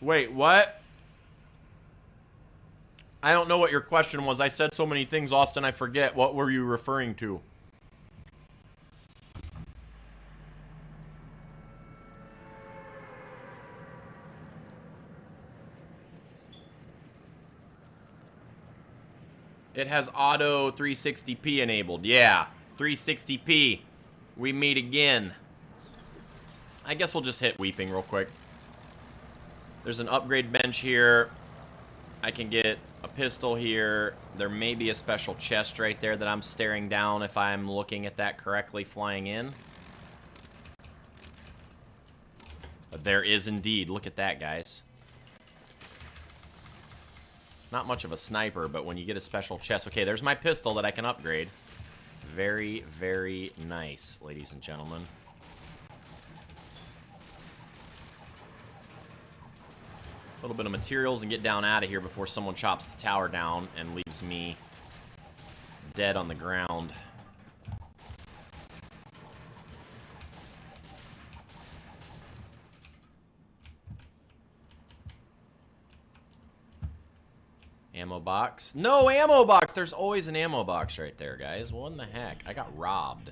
Wait, what? I don't know what your question was. I said so many things, Austin, I forget. What were you referring to? It has auto 360p enabled. Yeah, 360p. We meet again. I guess we'll just hit Weeping real quick. There's an upgrade bench here. I can get a pistol here. There may be a special chest right there that I'm staring down if I'm looking at that correctly flying in. But there is indeed. Look at that, guys. Not much of a sniper, but when you get a special chest... Okay, there's my pistol that I can upgrade. Very, very nice, ladies and gentlemen. A little bit of materials and get down out of here before someone chops the tower down and leaves me dead on the ground. Ammo box. No ammo box! There's always an ammo box right there, guys. What in the heck? I got robbed.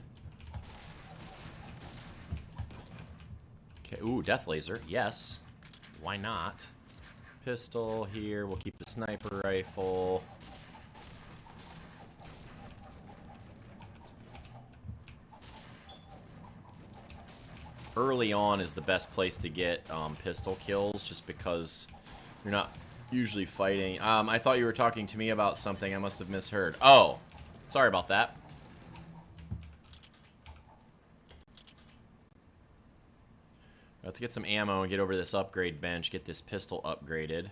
Okay, ooh, death laser. Yes. Why not? Pistol here. We'll keep the sniper rifle. Early on is the best place to get pistol kills, just because you're not usually fighting. I thought you were talking to me about something. I must have misheard. Oh, sorry about that. Let's get some ammo and get over to this upgrade bench. Get this pistol upgraded.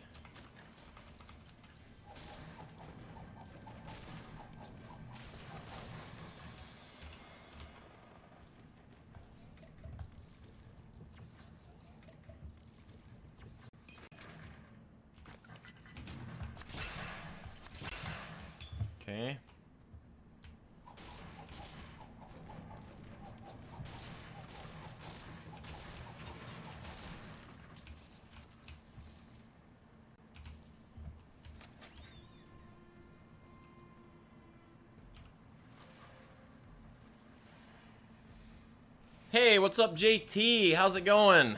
Okay. Hey, what's up, JT? How's it going?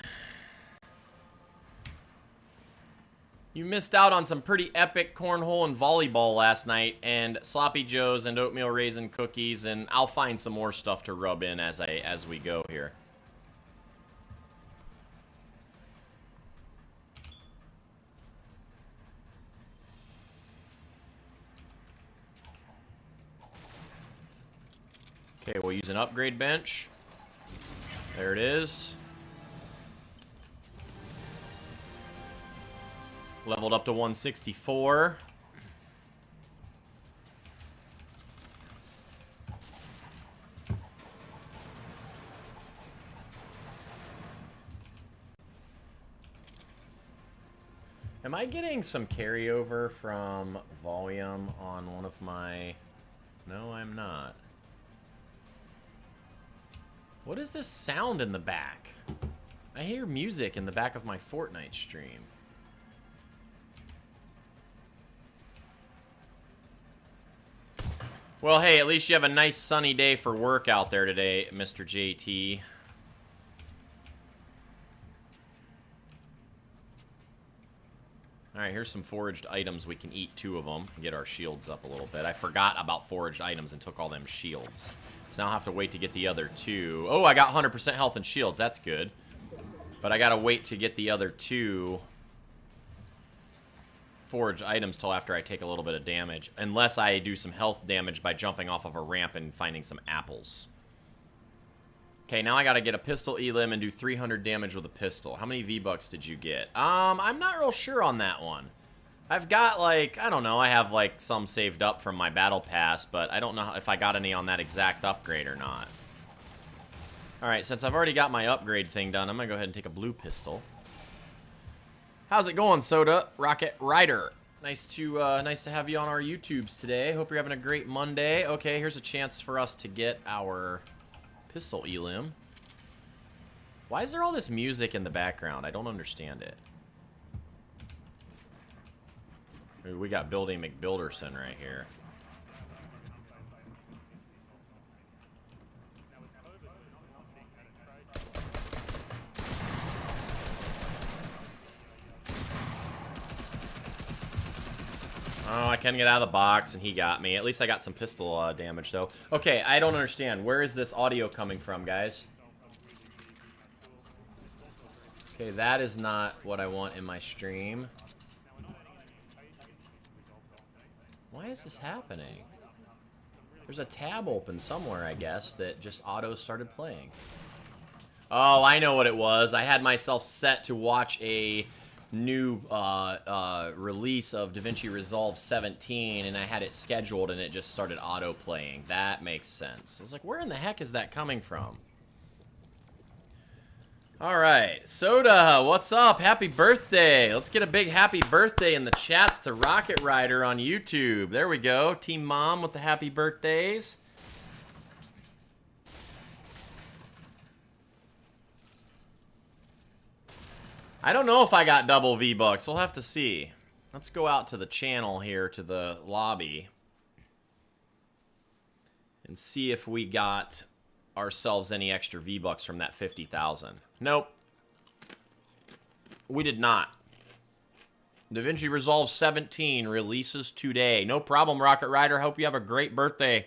You missed out on some pretty epic cornhole and volleyball last night, and sloppy joes and oatmeal raisin cookies, and I'll find some more stuff to rub in as we go here. Okay, we'll use an upgrade bench. There it is. Leveled up to 164. Am I getting some carryover from volume on one of my... No, I'm not. What is this sound in the back? I hear music in the back of my Fortnite stream. Well, hey, at least you have a nice sunny day for work out there today, Mr. JT. Alright, here's some foraged items. We can eat 2 of them and get our shields up a little bit. I forgot about foraged items and took all them shields. So now I'll have to wait to get the other 2. Oh, I got 100% health and shields. That's good. But I gotta wait to get the other 2 foraged items till after I take a little bit of damage. Unless I do some health damage by jumping off of a ramp and finding some apples. Okay, now I gotta get a pistol elim and do 300 damage with a pistol. How many V-Bucks did you get? I'm not real sure on that one. I've got, like, I don't know, I have, like, some saved up from my battle pass, but I don't know if I got any on that exact upgrade or not. Alright, since I've already got my upgrade thing done, I'm gonna go ahead and take a blue pistol. How's it going, Soda? Rocket Rider. Nice to have you on our YouTubes today. Hope you're having a great Monday. Okay, here's a chance for us to get our pistol elim. Why is there all this music in the background? I don't understand it. We got Building McBuilderson right here. Oh, I can get out of the box, and he got me. At least I got some pistol damage, though. Okay, I don't understand. Where is this audio coming from, guys? Okay, that is not what I want in my stream. Why is this happening? There's a tab open somewhere, I guess, that just auto started playing. Oh, I know what it was. I had myself set to watch a new release of DaVinci Resolve 17, and I had it scheduled, and it just started auto playing. That makes sense. I was like, where in the heck is that coming from? All right, Soda, what's up? Happy birthday. Let's get a big happy birthday in the chats to Rocket Rider on YouTube. There we go. Team Mom with the happy birthdays. I don't know if I got double V-Bucks. We'll have to see. Let's go out to the channel here, to the lobby, and see if we got ourselves any extra V-Bucks from that 50,000. Nope. We did not. DaVinci Resolve 17 releases today. No problem, Rocket Rider. Hope you have a great birthday.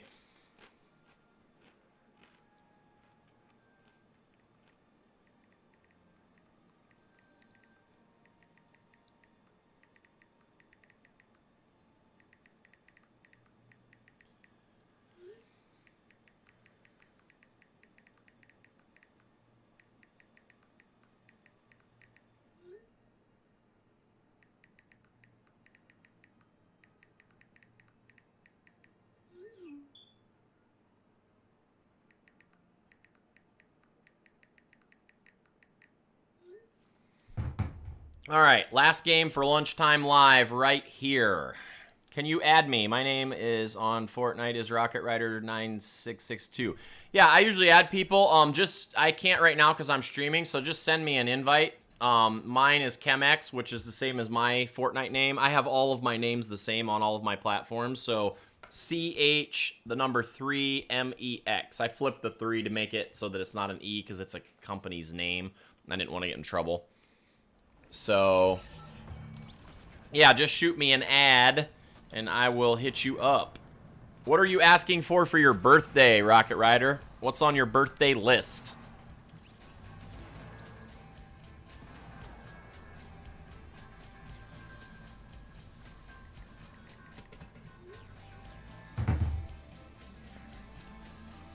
All right, last game for lunchtime live right here. Can you add me? My name is on Fortnite is Rocket Rider 9662. Yeah, I usually add people. I can't right now because I'm streaming, so just send me an invite. Mine is ChemX, which is the same as my Fortnite name. I have all of my names the same on all of my platforms, so CH, the number 3, MEX. I flipped the 3 to make it so that it's not an E because it's a company's name. I didn't want to get in trouble. So, yeah, just shoot me an ad and I will hit you up. What are you asking for your birthday, Rocket Rider? What's on your birthday list?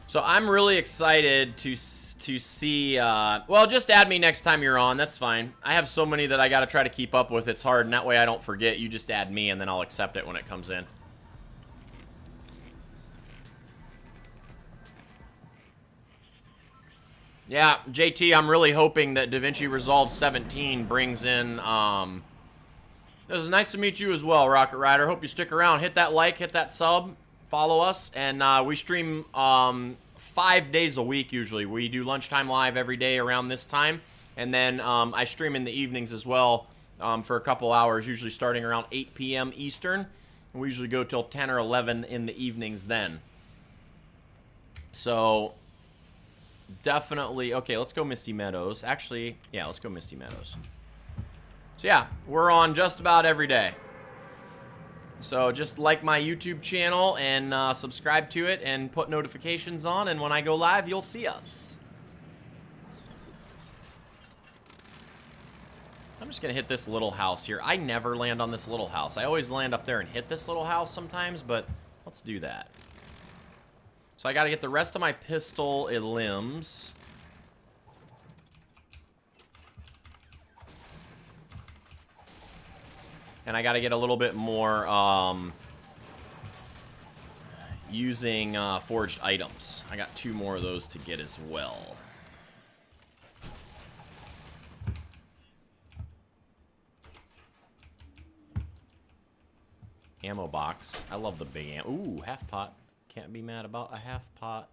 So I'm really excited to see, well, just add me next time you're on. That's fine. I have so many that I got to try to keep up with. It's hard, and that way I don't forget. You just add me, and then I'll accept it when it comes in. Yeah, JT, I'm really hoping that DaVinci Resolve 17 brings in, it was nice to meet you as well, Rocket Rider. Hope you stick around. Hit that like, hit that sub, follow us, and we stream 5 days a week usually. We do lunchtime live every day around this time, and then I stream in the evenings as well for a couple hours, usually starting around 8 p.m. Eastern. And we usually go till 10 or 11 in the evenings then. So definitely, okay, let's go Misty Meadows. Actually, yeah, let's go Misty Meadows. So yeah, we're on just about every day. So just like my YouTube channel and subscribe to it and put notifications on, and when I go live, you'll see us. I'm just going to hit this little house here. I never land on this little house. I always land up there and hit this little house sometimes, but let's do that. So I got to get the rest of my pistol limbs. And I got to get a little bit more using forged items. I got 2 more of those to get as well. Ammo box. I love the big ammo. Ooh, half pot. Can't be mad about a half pot.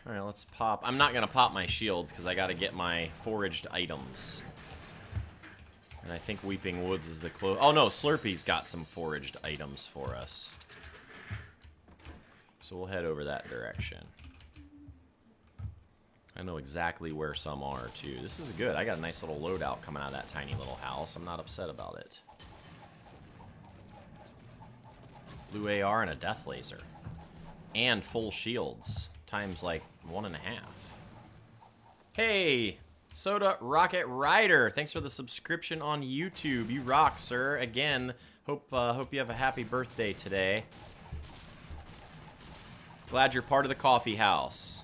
Alright, let's pop. I'm not going to pop my shields because I got to get my foraged items. And I think Weeping Woods is the close. Oh no, Slurpee's got some foraged items for us. So we'll head over that direction. I know exactly where some are too. This is good. I got a nice little loadout coming out of that tiny little house. I'm not upset about it. Blue AR and a death laser. And full shields. Times like 1.5. Hey! Soda Rocket Rider, thanks for the subscription on YouTube. You rock, sir. Again, hope you have a happy birthday today. Glad you're part of the coffee house.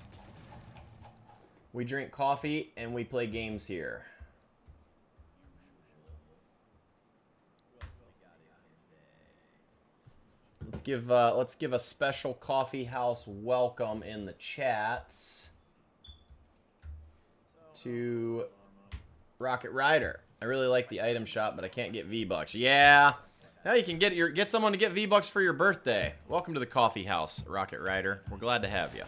We drink coffee and we play games here. Let's give a special coffee house welcome in the chats to Rocket Rider. I really like the item shop, but I can't get V-Bucks. Yeah. Now you can get someone to get V-Bucks for your birthday. Welcome to the coffee house, Rocket Rider. We're glad to have you.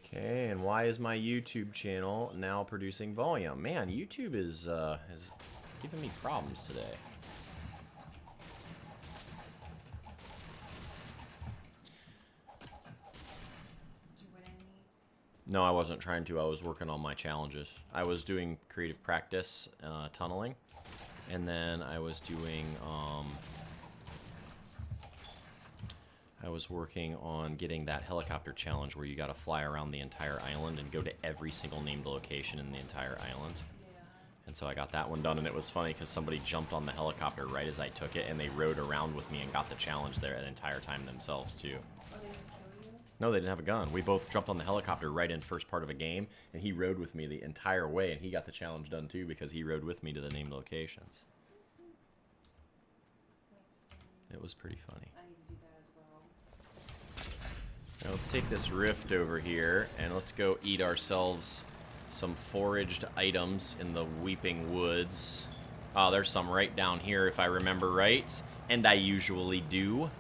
Okay, and why is my YouTube channel now producing volume? Man, YouTube is giving me problems today. No, I wasn't trying to. I was working on my challenges. I was doing creative practice, tunneling, and then I was doing, I was working on getting that helicopter challenge where you got to fly around the entire island and go to every single named location in the entire island. Yeah. And so I got that one done, and it was funny because somebody jumped on the helicopter right as I took it, and they rode around with me and got the challenge there the entire time themselves, too. No, they didn't have a gun. We both jumped on the helicopter right in first part of a game, and he rode with me the entire way, and he got the challenge done too because he rode with me to the named locations. It was pretty funny. I need to do that as well. Now let's take this rift over here, and let's go eat ourselves some foraged items in the Weeping Woods. Oh, there's some right down here if I remember right. And I usually do.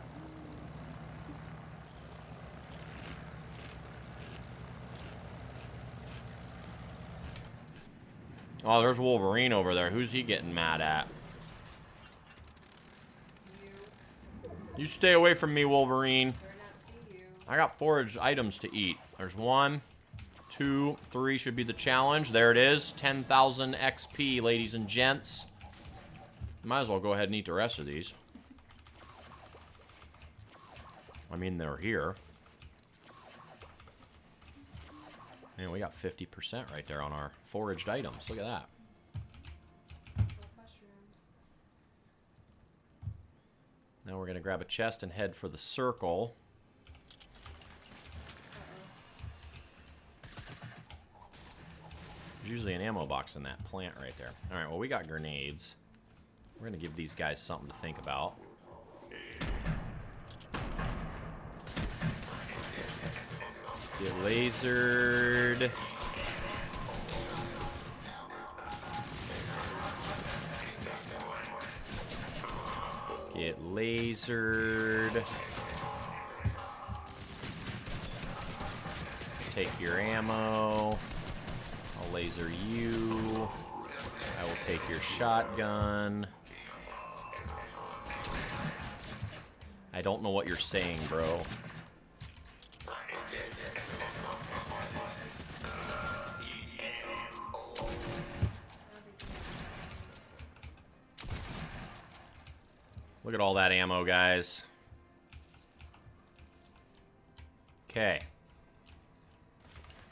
Oh, there's Wolverine over there. Who's he getting mad at? You stay away from me, Wolverine. I got foraged items to eat. There's 1, 2, 3 should be the challenge. There it is. 10,000 XP, ladies and gents. Might as well go ahead and eat the rest of these. I mean, they're here. Man, we got 50% right there on our foraged items. Look at that. Now we're going to grab a chest and head for the circle. There's usually an ammo box in that plant right there. Alright, well, we got grenades. We're going to give these guys something to think about. Get lasered. Get lasered. Take your ammo. I'll laser you. I will take your shotgun. I don't know what you're saying, bro. Look at all that ammo, guys. Okay.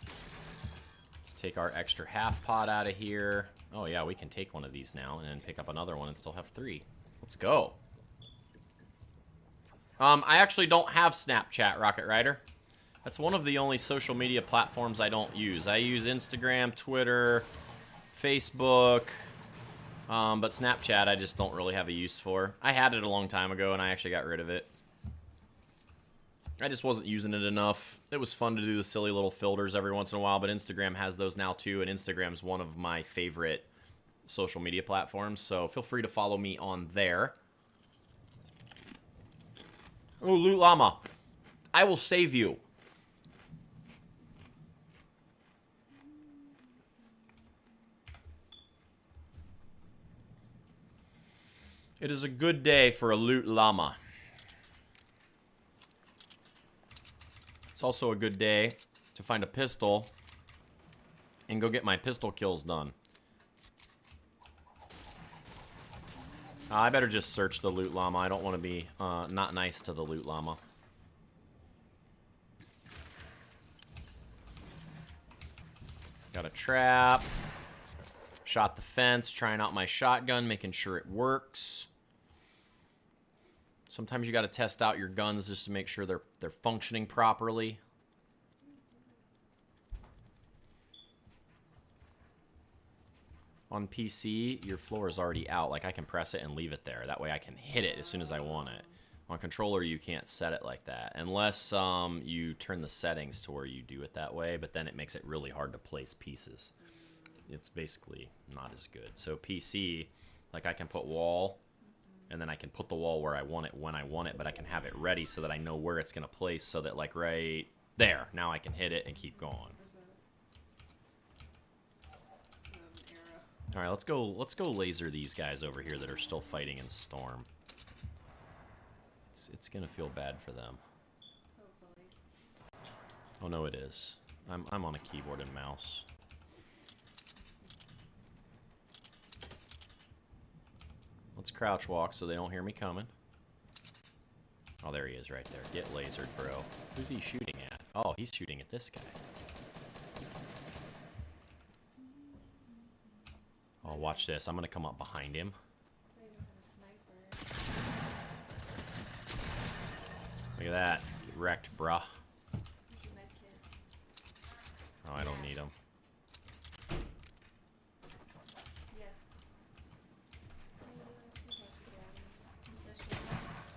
Let's take our extra half pot out of here. Oh, yeah, we can take one of these now and then pick up another one and still have 3. Let's go. I actually don't have Snapchat, Rocket Rider. That's one of the only social media platforms I don't use. I use Instagram, Twitter, Facebook... but Snapchat I just don't really have a use for. I had it a long time ago and I actually got rid of it. I just wasn't using it enough. It was fun to do the silly little filters every once in a while, but Instagram has those now too, and Instagram's one of my favorite social media platforms, so feel free to follow me on there. Oh, Loot Llama. I will save you. It is a good day for a Loot Llama. It's also a good day to find a pistol and go get my pistol kills done. I better just search the Loot Llama. I don't want to be not nice to the Loot Llama. Got a trap. Shot the fence, trying out my shotgun, making sure it works. Sometimes you got to test out your guns just to make sure they're functioning properly. On PC, your floor is already out. Like, I can press it and leave it there. That way I can hit it as soon as I want it. On controller, you can't set it like that. Unless you turn the settings to where you do it that way, but then it makes it really hard to place pieces. It's basically not as good. So PC, like, I can put wall, and then I can put the wall where I want it when I want it, but I can have it ready so that I know where it's going to place, so that, like, right there, now I can hit it and keep going. All right, let's go laser these guys over here that are still fighting in Storm. It's going to feel bad for them. Hopefully. Oh no, it is. I'm on a keyboard and mouse. Let's crouch walk so they don't hear me coming. Oh, there he is right there. Get lasered, bro. Who's he shooting at? Oh, he's shooting at this guy. Oh, watch this. I'm going to come up behind him. Look at that. Get wrecked, bruh. Oh, I don't need him.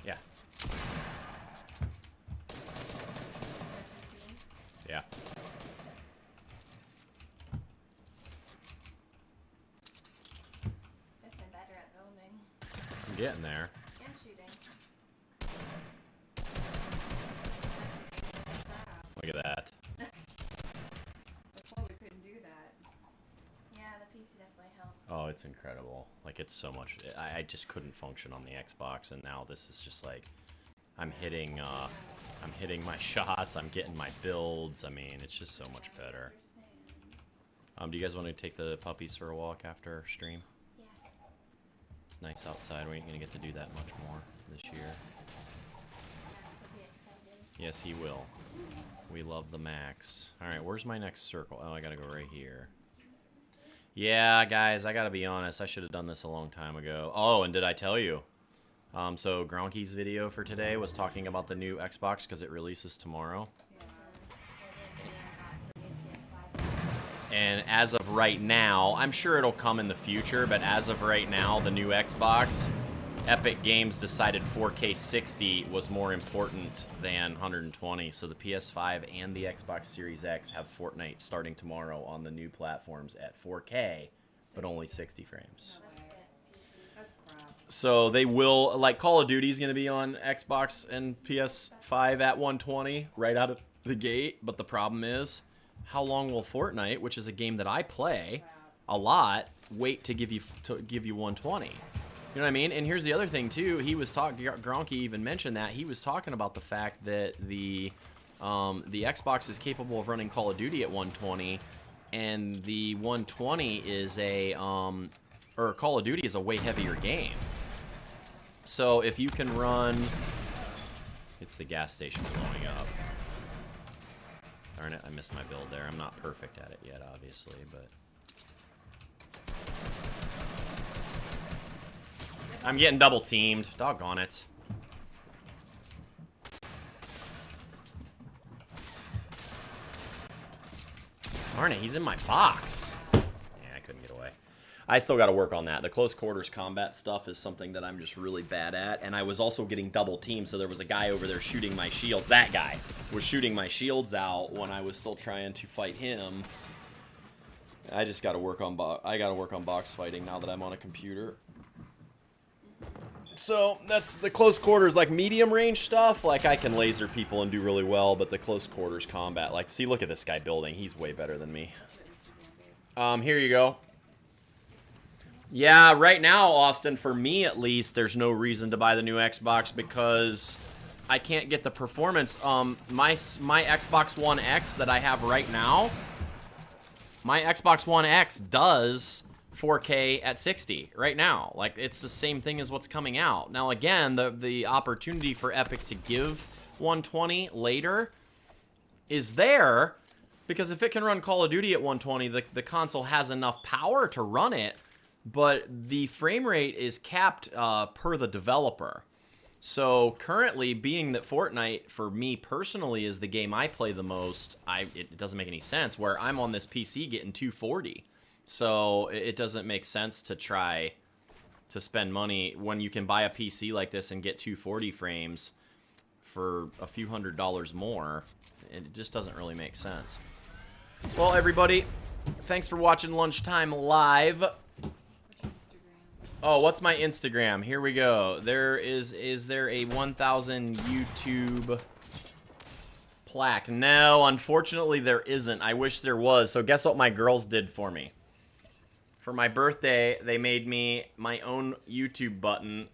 Yeah. Yeah. getting there. And shooting. Look at that. Before we couldn't do that. Yeah, the PC definitely helped. Oh, it's incredible. Like, it's so much. I just couldn't function on the Xbox, and now this is just like, I'm hitting my shots. I'm getting my builds. I mean, it's just so much better. Do you guys want to take the puppies for a walk after stream? Yeah. It's nice outside. We ain't gonna get to do that much more this year. Max will be excited. Yes, he will. We love the Max. All right, where's my next circle? Oh, I gotta go right here. Yeah, guys, I gotta be honest. I should have done this a long time ago. Oh, and did I tell you? So Gronky's video for today was talking about the new Xbox because it releases tomorrow. And as of right now, I'm sure it'll come in the future, but as of right now, the new Xbox, Epic Games decided 4K 60 was more important than 120. So the PS5 and the Xbox Series X have Fortnite starting tomorrow on the new platforms at 4K, but only 60 frames. So they will, like, Call of Duty is going to be on Xbox and PS5 at 120 right out of the gate, but the problem is, how long will Fortnite, which is a game that I play a lot, wait to give you 120? You know what I mean? And here's the other thing too. He was talking. Gronky even mentioned that he was talking about the fact that the Xbox is capable of running Call of Duty at 120, and the 120 is a or Call of Duty is a way heavier game. So if you can run, it's the gas station blowing up. Darn it, I missed my build there. I'm not perfect at it yet, obviously, but... I'm getting double teamed. Doggone it. Darn it, he's in my box. Yeah, I couldn't get away. I still got to work on that. The close quarters combat stuff is something that I'm just really bad at. And I was also getting double teamed, so there was a guy over there shooting my shields. That guy was shooting my shields out when I was still trying to fight him. I just got to work on box fighting now that I'm on a computer. So that's the close quarters, like medium range stuff. Like I can laser people and do really well, but the close quarters combat, like, see, look at this guy building. He's way better than me. Here you go. Yeah, right now, Austin, for me at least, there's no reason to buy the new Xbox because I can't get the performance. My Xbox One X that I have right now, my Xbox One X does 4K at 60 right now. Like, it's the same thing as what's coming out. Now, again, the opportunity for Epic to give 120 later is there because if it can run Call of Duty at 120, the console has enough power to run it. But the frame rate is capped per the developer. So currently, being that Fortnite, for me personally, is the game I play the most, it doesn't make any sense where I'm on this PC getting 240. So it doesn't make sense to try to spend money when you can buy a PC like this and get 240 frames for a few $100s more. It just doesn't really make sense. Well, everybody, thanks for watching Lunchtime Live. Oh, what's my Instagram? Here we go. Is there a 1,000 YouTube plaque? No, unfortunately there isn't. I wish there was. So guess what my girls did for me? For my birthday, they made me my own YouTube button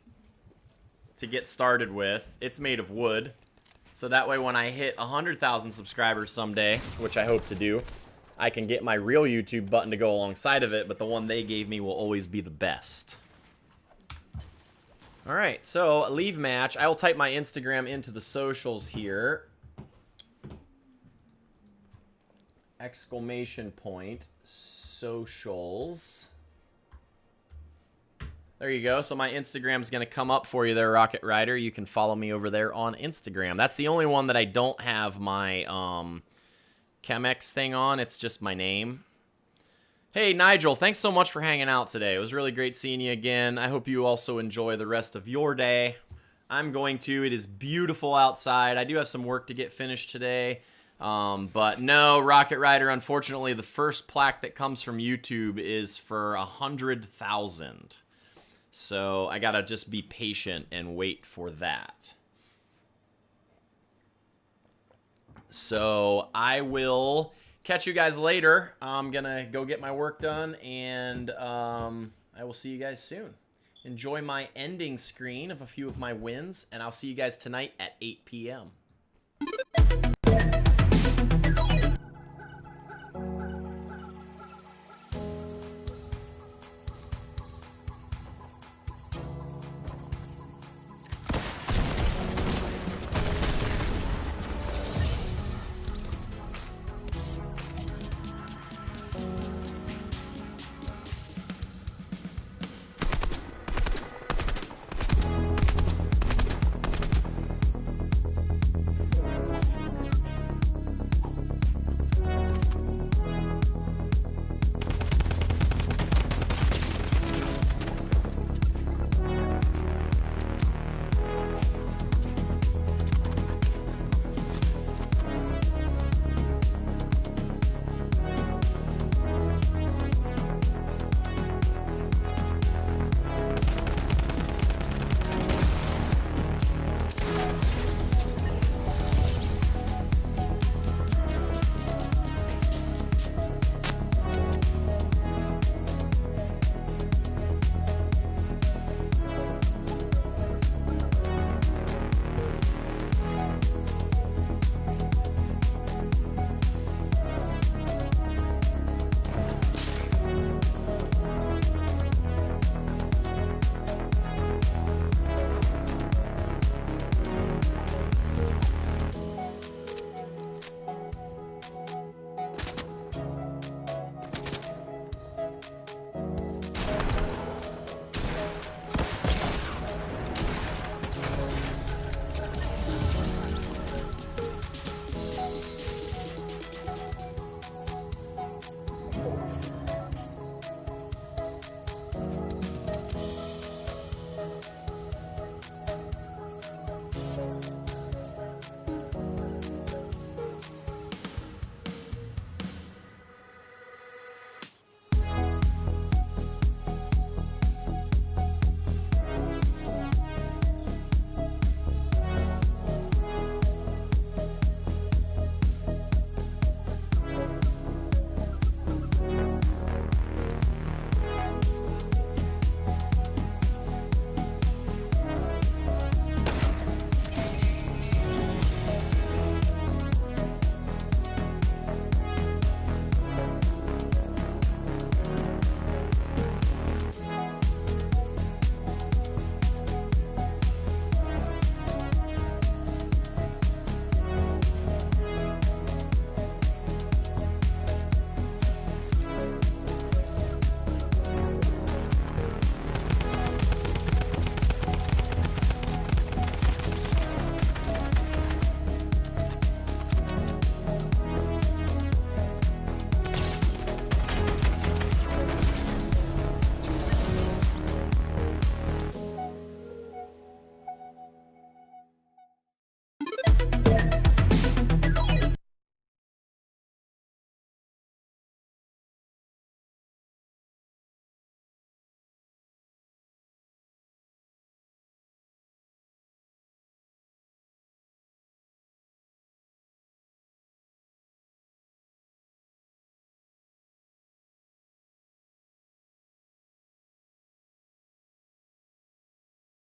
to get started with. It's made of wood. So that way when I hit 100,000 subscribers someday, which I hope to do, I can get my real YouTube button to go alongside of it, but the one they gave me will always be the best. All right, so leave match. I will type my Instagram into the socials here. Exclamation point, socials. There you go. So my Instagram's going to come up for you there, Rocket Rider. You can follow me over there on Instagram. That's the only one that I don't have my Chemex thing on. It's just my name. Hey, Nigel, thanks so much for hanging out today. It was really great seeing you again. I hope you also enjoy the rest of your day. I'm going to. It is beautiful outside. I do have some work to get finished today. But no, Rocket Rider, unfortunately, the first plaque that comes from YouTube is for 100,000. So I gotta just be patient and wait for that. So I will catch you guys later. I'm gonna go get my work done, and I will see you guys soon. Enjoy my ending screen of a few of my wins, and I'll see you guys tonight at 8 p.m.